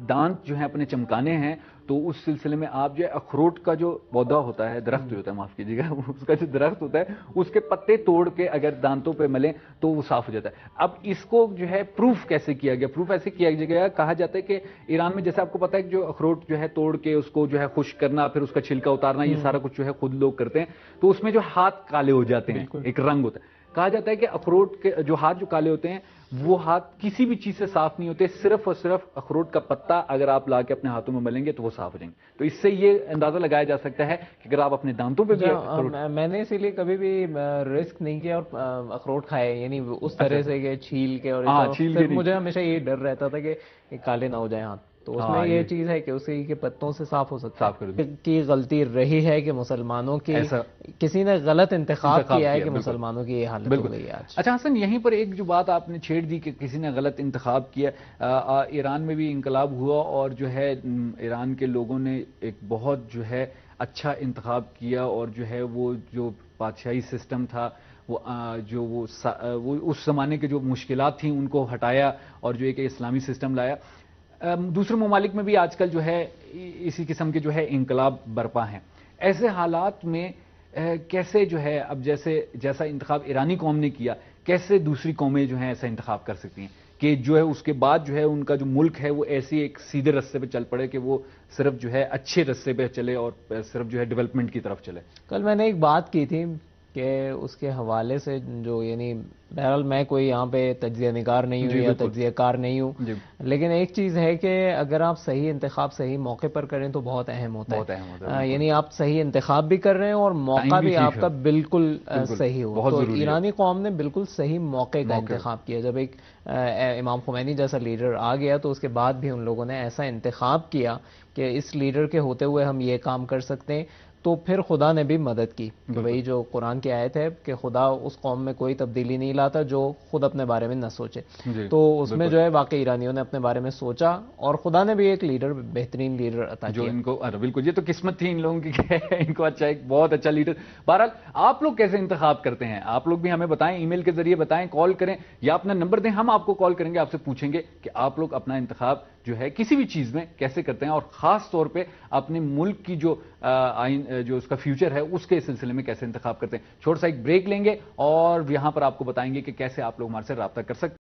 دانت جو ہے اپنے چمکانے ہیں تو اس سلسلے میں آپ جو ہے اخروٹ کا جو پودا ہوتا ہے، درخت جو ہوتا ہے، معاف کیجیے گا، اس کا جو درخت ہوتا ہے اس کے پتے توڑ کے اگر دانتوں پہ ملیں تو وہ صاف ہو جاتا ہے. اب اس کو جو ہے پروف کیسے کیا گیا؟ پروف ایسے کیا گیا، کہا جاتا ہے کہ ایران میں جیسے آپ کو پتا ہے کہ جو اخروٹ جو ہے توڑ کے اس کو جو ہے خشک کرنا، پھر اس کا چھلکا اتارنا، یہ سارا کچھ جو ہے خود لوگ کرتے ہیں. تو اس میں جو ہاتھ کالے ہو جاتے ہیں، ایک رنگ ہوتا ہے. کہا جاتا ہے کہ اخروٹ کے جو ہاتھ جو کالے ہوتے ہیں وہ ہاتھ کسی بھی چیز سے صاف نہیں ہوتے، صرف اور صرف اخروٹ کا پتا اگر آپ لا کے اپنے ہاتھوں میں ملیں گے تو وہ صاف ہو جائیں گے. تو اس سے یہ اندازہ لگایا جا سکتا ہے کہ اگر آپ اپنے دانتوں پہ بھی میں نے اسی لیے کبھی بھی رسک نہیں کیا اور اخروٹ کھائے، یعنی اس طرح سے کہ چھیل کے، اور مجھے ہمیشہ یہ ڈر رہتا تھا کہ کالے نہ ہو جائیں ہاتھ. تو اس میں یہ چیز ہے کہ اسی کے پتوں سے صاف ہو سکتا ہے. کی غلطی رہی ہے کہ مسلمانوں کی کسی نے غلط انتخاب کیا ہے کہ مسلمانوں کی یہ حالت ہو گئی ہے آج. اچھا حسن، یہیں پر ایک جو بات آپ نے چھیڑ دی کہ کسی نے غلط انتخاب کیا، ایران میں بھی انقلاب ہوا اور جو ہے ایران کے لوگوں نے ایک بہت جو ہے اچھا انتخاب کیا، اور جو ہے وہ جو بادشاہی سسٹم تھا وہ اس زمانے کے جو مشکلات تھیں ان کو ہٹایا اور جو ایک اسلامی سسٹم لایا. دوسرے ممالک میں بھی آج کل جو ہے اسی قسم کے جو ہے انقلاب برپا ہیں. ایسے حالات میں کیسے جو ہے اب جیسا انتخاب ایرانی قوم نے کیا، کیسے دوسری قومیں جو ہیں ایسا انتخاب کر سکتی ہیں کہ جو ہے اس کے بعد جو ہے ان کا جو ملک ہے وہ ایسی ایک سیدھے رستے پہ چل پڑے کہ وہ صرف جو ہے اچھے رستے پہ چلے اور صرف جو ہے ڈیولپمنٹ کی طرف چلے. کل میں نے ایک بات کی تھی کہ اس کے حوالے سے جو یعنی بہرحال میں کوئی یہاں پہ تجزیہ نگار نہیں ہوں یا تجزیہ کار نہیں ہوں، لیکن ایک چیز ہے کہ اگر آپ صحیح انتخاب صحیح موقع پر کریں تو بہت اہم ہوتا ہے. یعنی آپ صحیح انتخاب بھی کر رہے ہیں اور موقع بھی آپ کا بالکل صحیح ہو. تو ایرانی قوم نے بالکل صحیح موقع کا انتخاب کیا. جب ایک امام خمینی جیسا لیڈر آ گیا تو اس کے بعد بھی ان لوگوں نے ایسا انتخاب کیا کہ اس لیڈر کے ہوتے ہوئے ہم یہ کام کر سکتے ہیں. تو پھر خدا نے بھی مدد کی. وہی جو قرآن کی آیت ہے کہ خدا اس قوم میں کوئی تبدیلی نہیں لاتا جو خود اپنے بارے میں نہ سوچے. تو اس میں جو ہے واقعی ایرانیوں نے اپنے بارے میں سوچا اور خدا نے بھی ایک لیڈر، بہترین لیڈر عطا کیا. جو ان کو بالکل، یہ تو قسمت تھی ان لوگوں کی کہ ان کو اچھا ایک بہت اچھا لیڈر. بہرحال آپ لوگ کیسے انتخاب کرتے ہیں؟ آپ لوگ بھی ہمیں بتائیں، ای میل کے ذریعے بتائیں، کال کریں یا اپنا نمبر دیں، ہم آپ کو کال کریں گے، آپ سے پوچھیں گے کہ آپ لوگ اپنا انتخاب جو ہے کسی بھی چیز میں کیسے کرتے ہیں، اور خاص طور پہ اپنے ملک کی جو آئین جو اس کا فیوچر ہے اس کے سلسلے میں کیسے انتخاب کرتے ہیں. چھوٹا سا ایک بریک لیں گے اور یہاں پر آپ کو بتائیں گے کہ کیسے آپ لوگ ہمارے سے رابطہ کر سکتے ہیں.